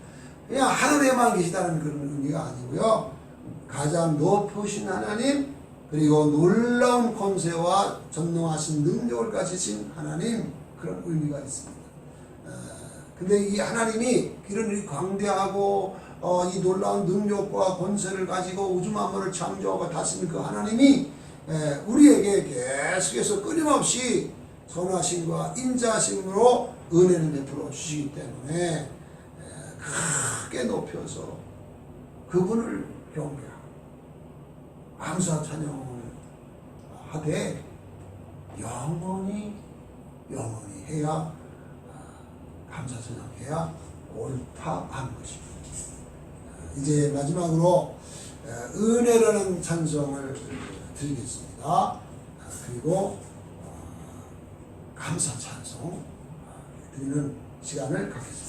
그냥 하늘에만 계시다는 그런 의미가 아니고요. 가장 높으신 하나님, 그리고 놀라운 권세와 전능하신 능력을 가지신 하나님, 그런 의미가 있습니다. 근데 이 하나님이 이런 광대하고 이 놀라운 능력과 권세를 가지고 우주 만물을 창조하고 다스리는 그 하나님이 우리에게 계속해서 끊임없이 선하심과 인자심으로 은혜를 베풀어 주시기 때문에 크게 높여서 그분을 경배하고 감사 찬양을 하되 영원히 해야 감사 찬양해야 옳다 하는 것입니다. 이제 마지막으로 은혜라는 찬송을 드리겠습니다. 그리고 감사 찬송 드리는 시간을 갖겠습니다.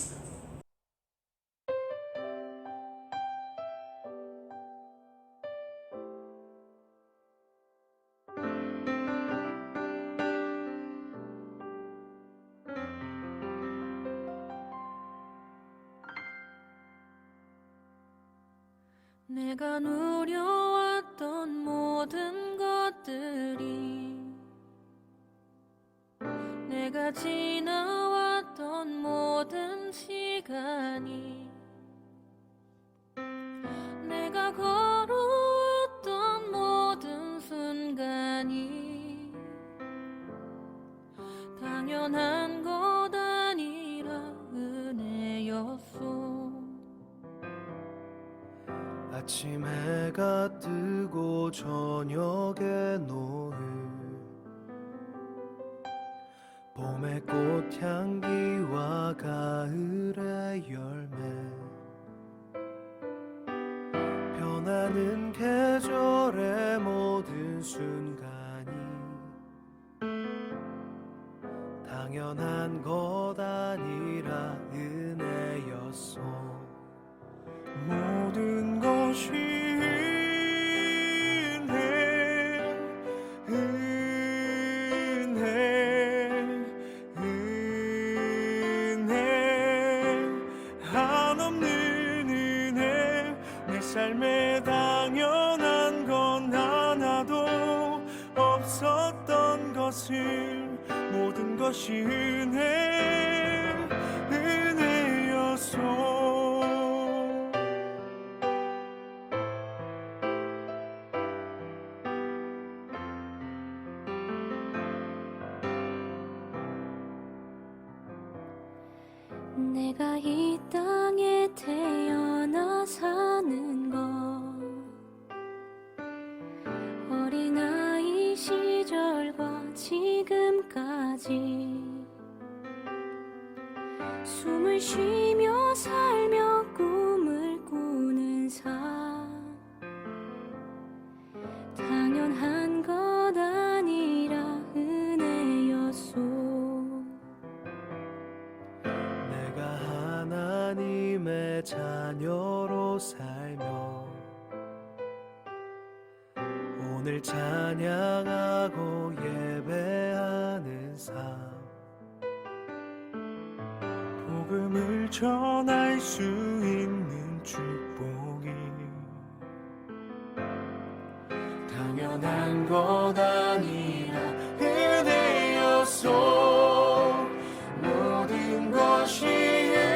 내가 누려왔던 모든 것들이, 내가 지나왔던 모든 시간이, 내가 걸어왔던 모든 순간이 당연한 것 아니라 은혜였소. 아침 해가 뜨고 저녁에 노을, 봄의 꽃향기와 가을의 열매, 변하는 계절의 모든 순간이 당연한 것 아니라 은혜였소. 모든 것이 은혜, 한없는 은혜. 내 삶에 당연한 건 하나도 없었던 것을, 모든 것이 은혜였소. 내가 이 땅에 태어나 사는 것, 어린아이 시절과 지금까지 숨을 쉬며 살며 꿈을 꾸는 삶 당연한 것 아니라 은혜였소. 내가 하나님의 자녀로 살며 오늘 찬양하고 예배하는 삶 복음을 전할 수 있는 축복이 당연한 것 아니라 은혜였소. 모든 것이 은혜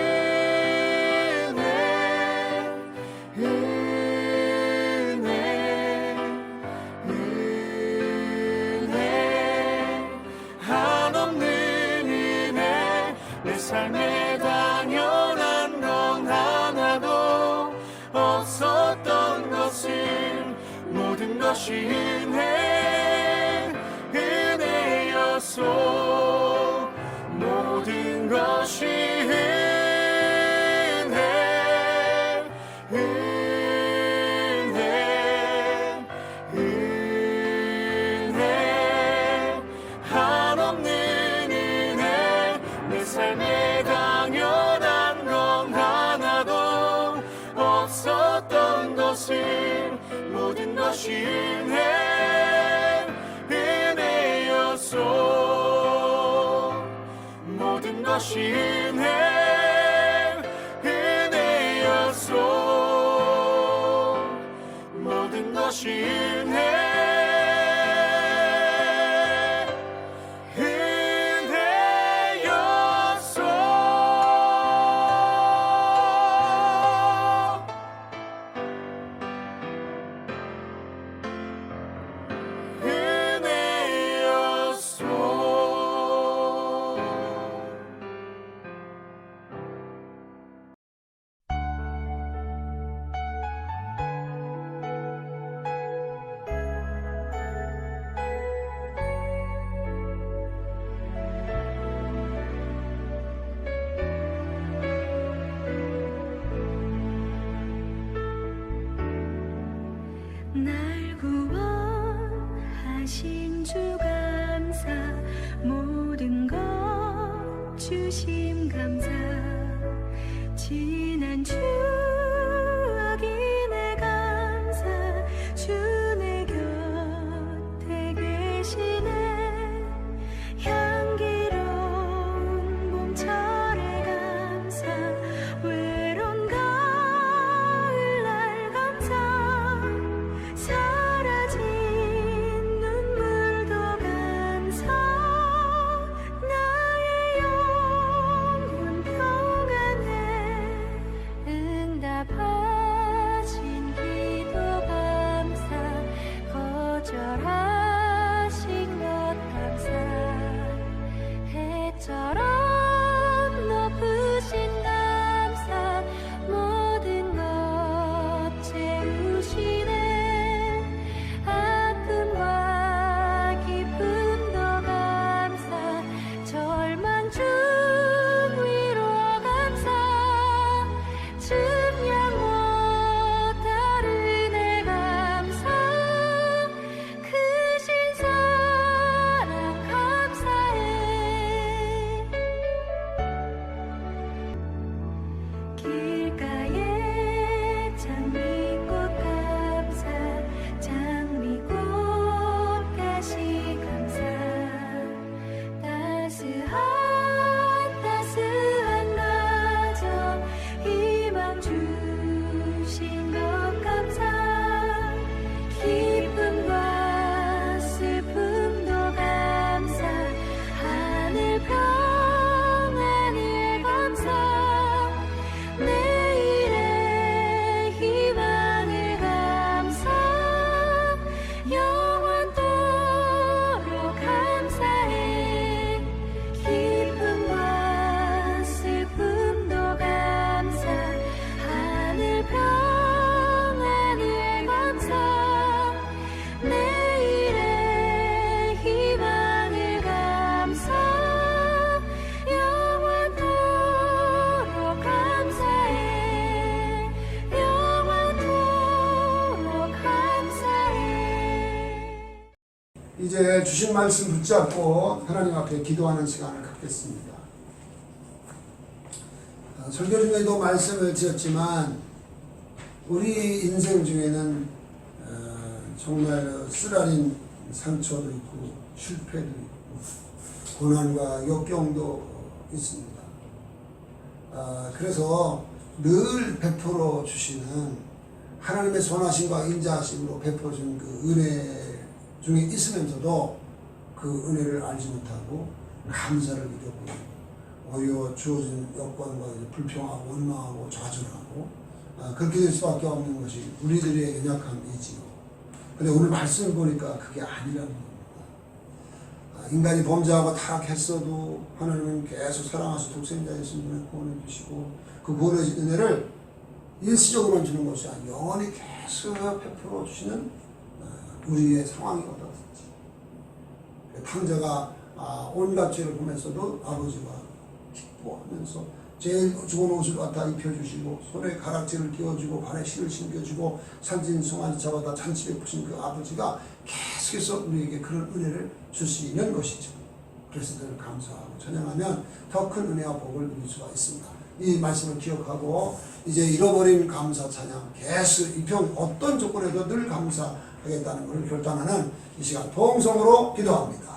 한없는 은혜 내 삶에 당연한 건 하나도 없었던 것을 모든 것이 은혜였소. 모든 것이 은혜 한없는 은혜 내 삶에 당연한 건 하나도 없었던 것을 모든 것이 은혜였소. 모든 것이 은혜였소. 모든 것이 은혜였소. 날 구원하신 주 감사 모든 것 주심 감사 지난 추억이 내 감사 주 내 곁에 계시네 향기로운 봄철의 감사 외로운 가을날 감사 사라진 눈물도 감사 나의 영혼 평안해 은혜 이제 주신 말씀 붙잡고 하나님 앞에 기도하는 시간을 갖겠습니다. 설교 중에도 말씀을 드렸지만 우리 인생 중에는 정말 쓰라린 상처도 있고 실패도 있고 고난과 역경도 있습니다. 그래서 늘 베풀어 주시는 하나님의 선하심과 인자하심으로 베풀어 주는 그 은혜 중에 있으면서도 그 은혜를 알지 못하고 감사를 잊어버리고 오히려 주어진 여건과 불평하고 원망하고 좌절하고 그렇게 될 수밖에 없는 것이 우리들의 연약함이지요. 근데 오늘 말씀을 보니까 그게 아니라는 겁니다. 인간이 범죄하고 타락했어도 하나님은 계속 사랑하시고 독생자 예수님을 구원해 주시고 그 구원의 은혜를 일시적으로만 주는 것이 아니라 영원히 계속 베풀어 주시는 우리의 상황이 어떻든지 탕자가 온갖 죄를 보면서도 아버지와 기뻐하면서 제일 좋은 옷을 갖다 입혀주시고 손에 가락지를 끼워주고 발에 실을 신겨주고 살찐 송아지 잡아다 잔치 베푸신 그 아버지가 계속해서 우리에게 그런 은혜를 주시는 것이죠. 그래서 늘 감사하고 찬양하면 더 큰 은혜와 복을 누릴 수가 있습니다. 이 말씀을 기억하고 이제 잃어버린 감사 찬양 계속 이평 어떤 조건에도 늘 감사하겠다는 것을 결단하는 이 시간 통성으로 기도합니다.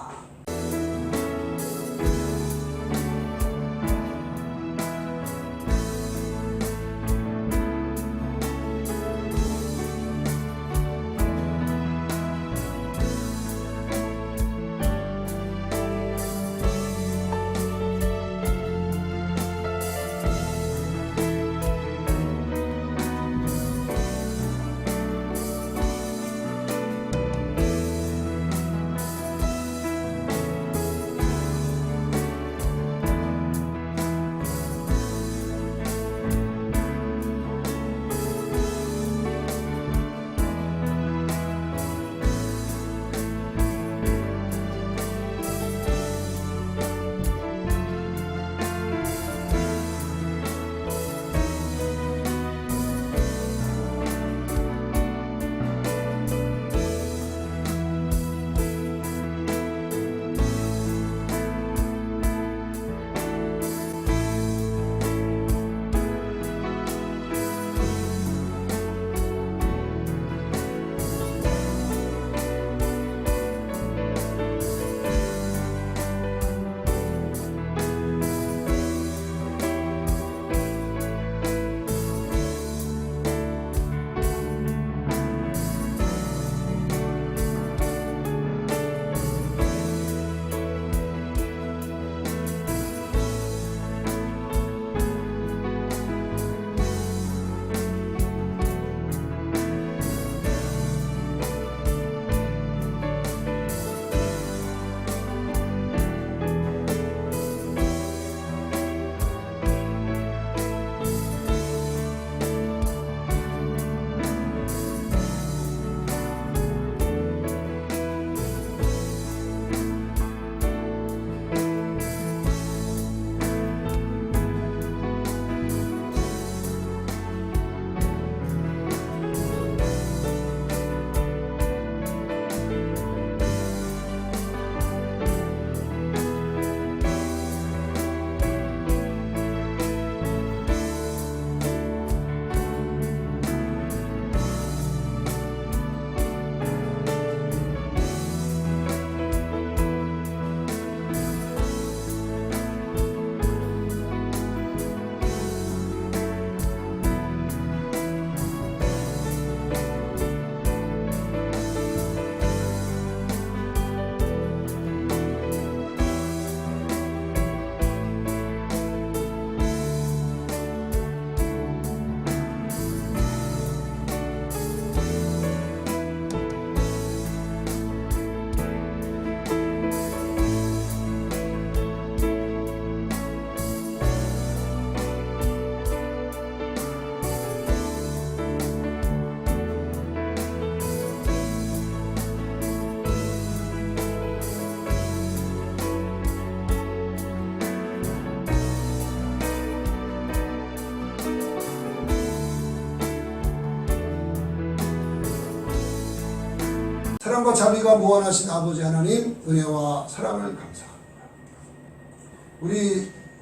사랑과 자비가 무한하신 아버지 하나님 은혜와 사랑을 감사합니다.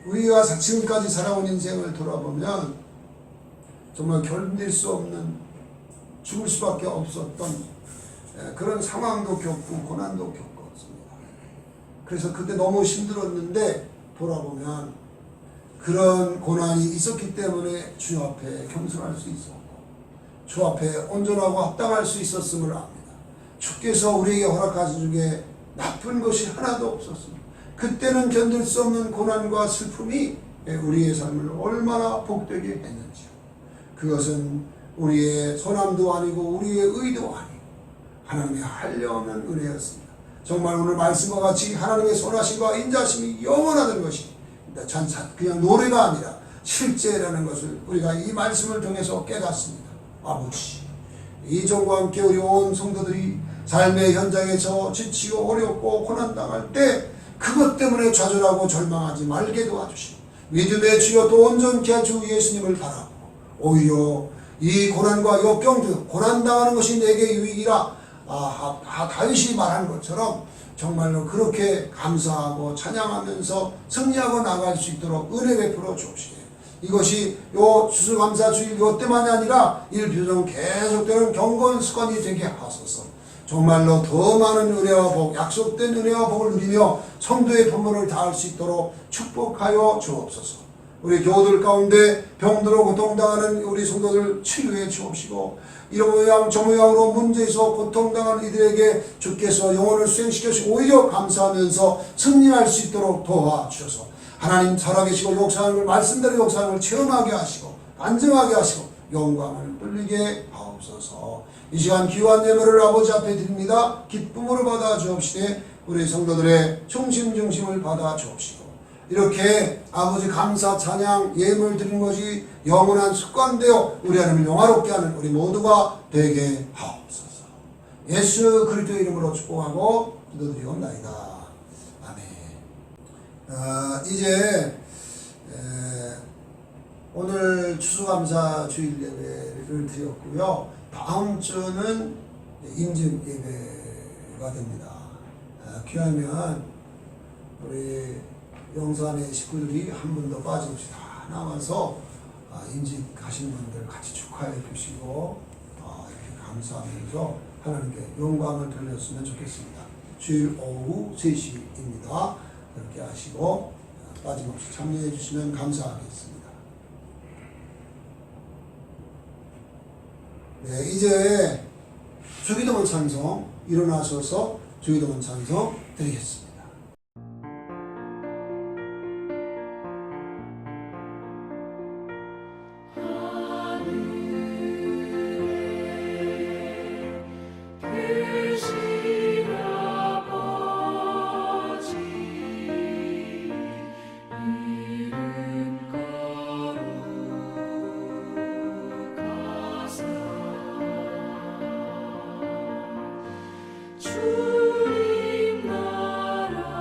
우리가 지금까지 살아온 인생을 돌아보면 정말 견딜 수 없는 죽을 수밖에 없었던 그런 상황도 겪고 고난도 겪었습니다. 그래서 그때 너무 힘들었는데 돌아보면 그런 고난이 있었기 때문에 주 앞에 겸손할 수 있었고 주 앞에 온전하고 합당할 수 있었음을 압니다. 주께서 우리에게 허락하신 중에 나쁜 것이 하나도 없었습니다. 그때는 견딜 수 없는 고난과 슬픔이 우리의 삶을 얼마나 복되게 했는지, 그것은 우리의 선함도 아니고 우리의 의도 아니고 하나님의 한량없는 은혜였습니다. 정말 오늘 말씀과 같이 하나님의 선하심과 인자심이 영원하다는 것이 그냥 노래가 아니라 실제라는 것을 우리가 이 말씀을 통해서 깨닫습니다. 아버지, 이전과 함께 우리 온 성도들이 삶의 현장에서 지치고 어렵고 고난당할 때 그것 때문에 좌절하고 절망하지 말게 도와주시고 믿음의 주여 또 온전케 주 예수님을 바라고 오히려 이 고난과 역경들, 고난당하는 것이 내게 유익이라 다윗이 말한 것처럼 정말로 그렇게 감사하고 찬양하면서 승리하고 나갈 수 있도록 은혜 베풀어 주옵시게. 이것이 요 추수감사주일 요 때만이 아니라 일표정 계속되는 경건 습관이 되게 하소서. 정말로 더 많은 은혜와 복, 약속된 은혜와 복을 누리며 성도의 본분을 다할 수 있도록 축복하여 주옵소서. 우리 교우들 가운데 병들어 고통당하는 우리 성도들 치유해 주옵시고, 이런 모양 저 모양으로 문제에서 고통당하는 이들에게 주께서 영혼을 수행시켜주시고 오히려 감사하면서 승리할 수 있도록 도와주셔서 하나님 살아계시고 역사하는 걸 말씀대로 역사하는 걸 체험하게 하시고 안정하게 하시고 영광을 돌리게 하옵소서. 이 시간 귀한 예물을 아버지 앞에 드립니다. 기쁨으로 받아 주옵시되 우리 성도들의 중심을 받아 주옵시고, 이렇게 아버지 감사 찬양 예물 드리는 것이 영원한 습관되어 우리 하나님을 영화롭게 하는 우리 모두가 되게 하옵소서. 예수 그리스도 이름으로 축복하고 기도드리옵나이다. 아멘. 이제 오늘 추수감사 주일 예배를 드렸고요. 다음 주는 임직 예배가 됩니다. 귀하면 우리 영산의 식구들이 한 분도 빠짐없이 다 나와서 임직하신 분들 같이 축하해 주시고 이렇게 감사하면서 하나님께 영광을 돌렸으면 좋겠습니다. 주일 오후 3시입니다. 그렇게 하시고 빠짐없이 참여해 주시면 감사하겠습니다. 네, 이제 주기도문 찬송 일어나셔서 주기도문 찬송 드리겠습니다. 주님 나라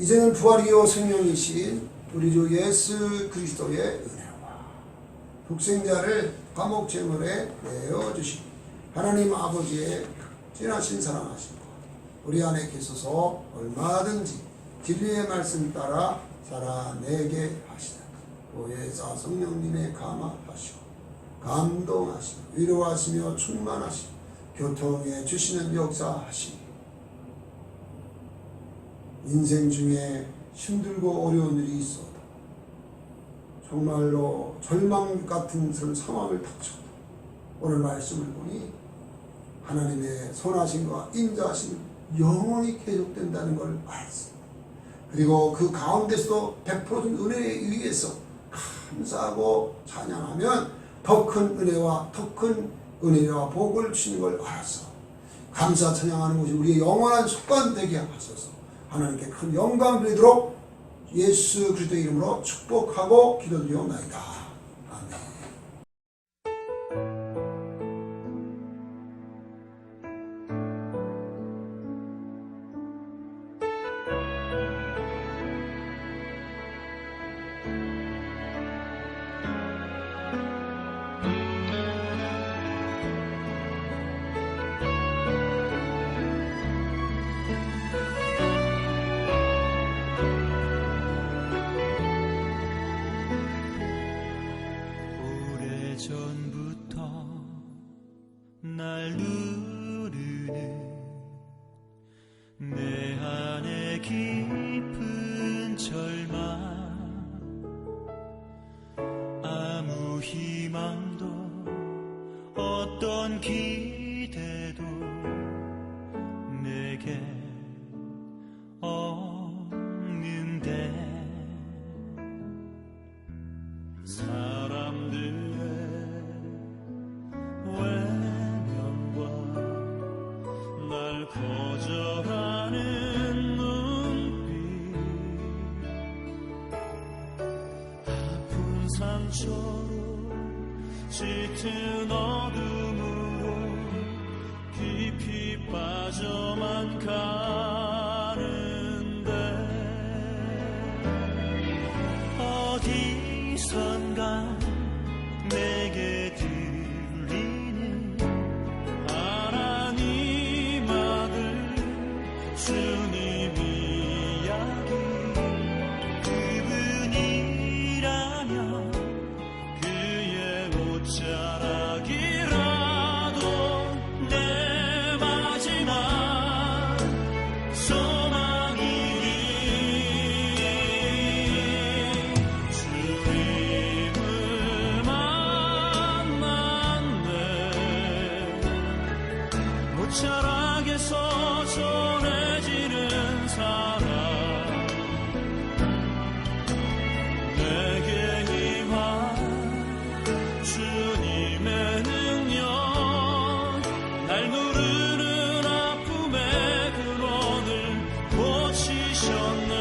이제는 부활이요 생명이신 우리 주 예수 그리스도의 은혜와 독생자를 감옥 제물에 내어주신 하나님 아버지의 진하신 사랑하심과 우리 안에 계셔서 얼마든지 진리의 말씀 따라 살아내게 하시다. 보혜사 성령님의 감화하시고 감동하시고 위로하시며 충만하시고 교통해 주시는 역사하시니 인생 중에 힘들고 어려운 일이 있어도 정말로 절망 같은 상황을 닥쳐도 오늘 말씀을 보니 하나님의 선하심과 인자하심이 영원히 계속된다는 걸 알았습니다. 그리고 그 가운데서도 100% 은혜에 의해서 감사하고 찬양하면 더 큰 은혜와 더 큰 은혜와 복을 주시는 걸 알아서 감사 찬양하는 것이 우리의 영원한 습관 되게 하소서. 하나님께 큰 영광 드리도록 예수 그리스도의 이름으로 축복하고 기도드리옵나이다. 아멘. 오래전부터 날 누르는 내 안에 깊은 절망, 아무 희망도 어떤 기대도 내게 없는데 사람들의 외면과 날 거절하는 눈빛, 아픈 상처로 짙은 어둠으로 깊이 빠져만 가는데 어디선가 내게 들리는 하나님 아들 주님 이야기, 그분이라면 그의 옷자락이라도 내 마지막 소망이니 주님을 만났네. 옷자락에서 전해지는 사랑, 내게 임한 주님의 능력, 날 누르는 아픔의 근원을 고치셨네.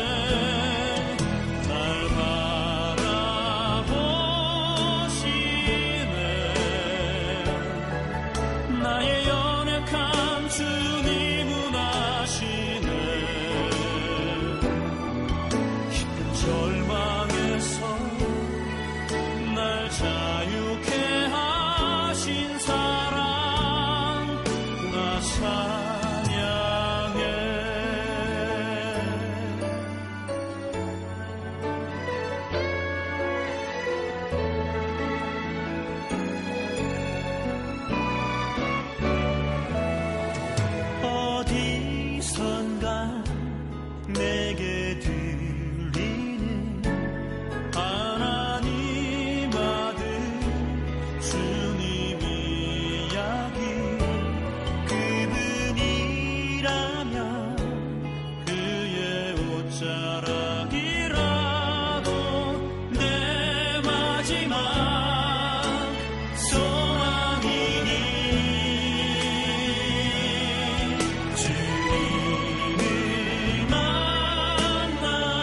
날 바라보시네. 나의 연약한 주님은 아시네. 깊은 절망에서 날 자유케 하신 사랑, 나 찬양해. 어디선가 내게 들리는 하나님 아들 주님 이야기, 그분이라면 그의 옷자락이라도 내 마지막 소망이니 주님을 만났네.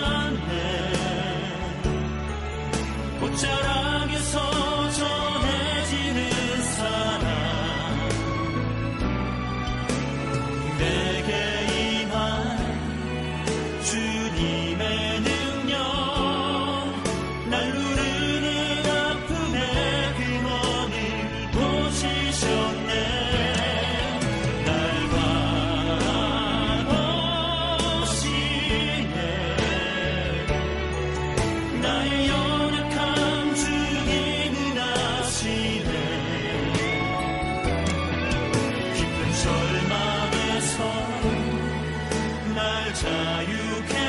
자유케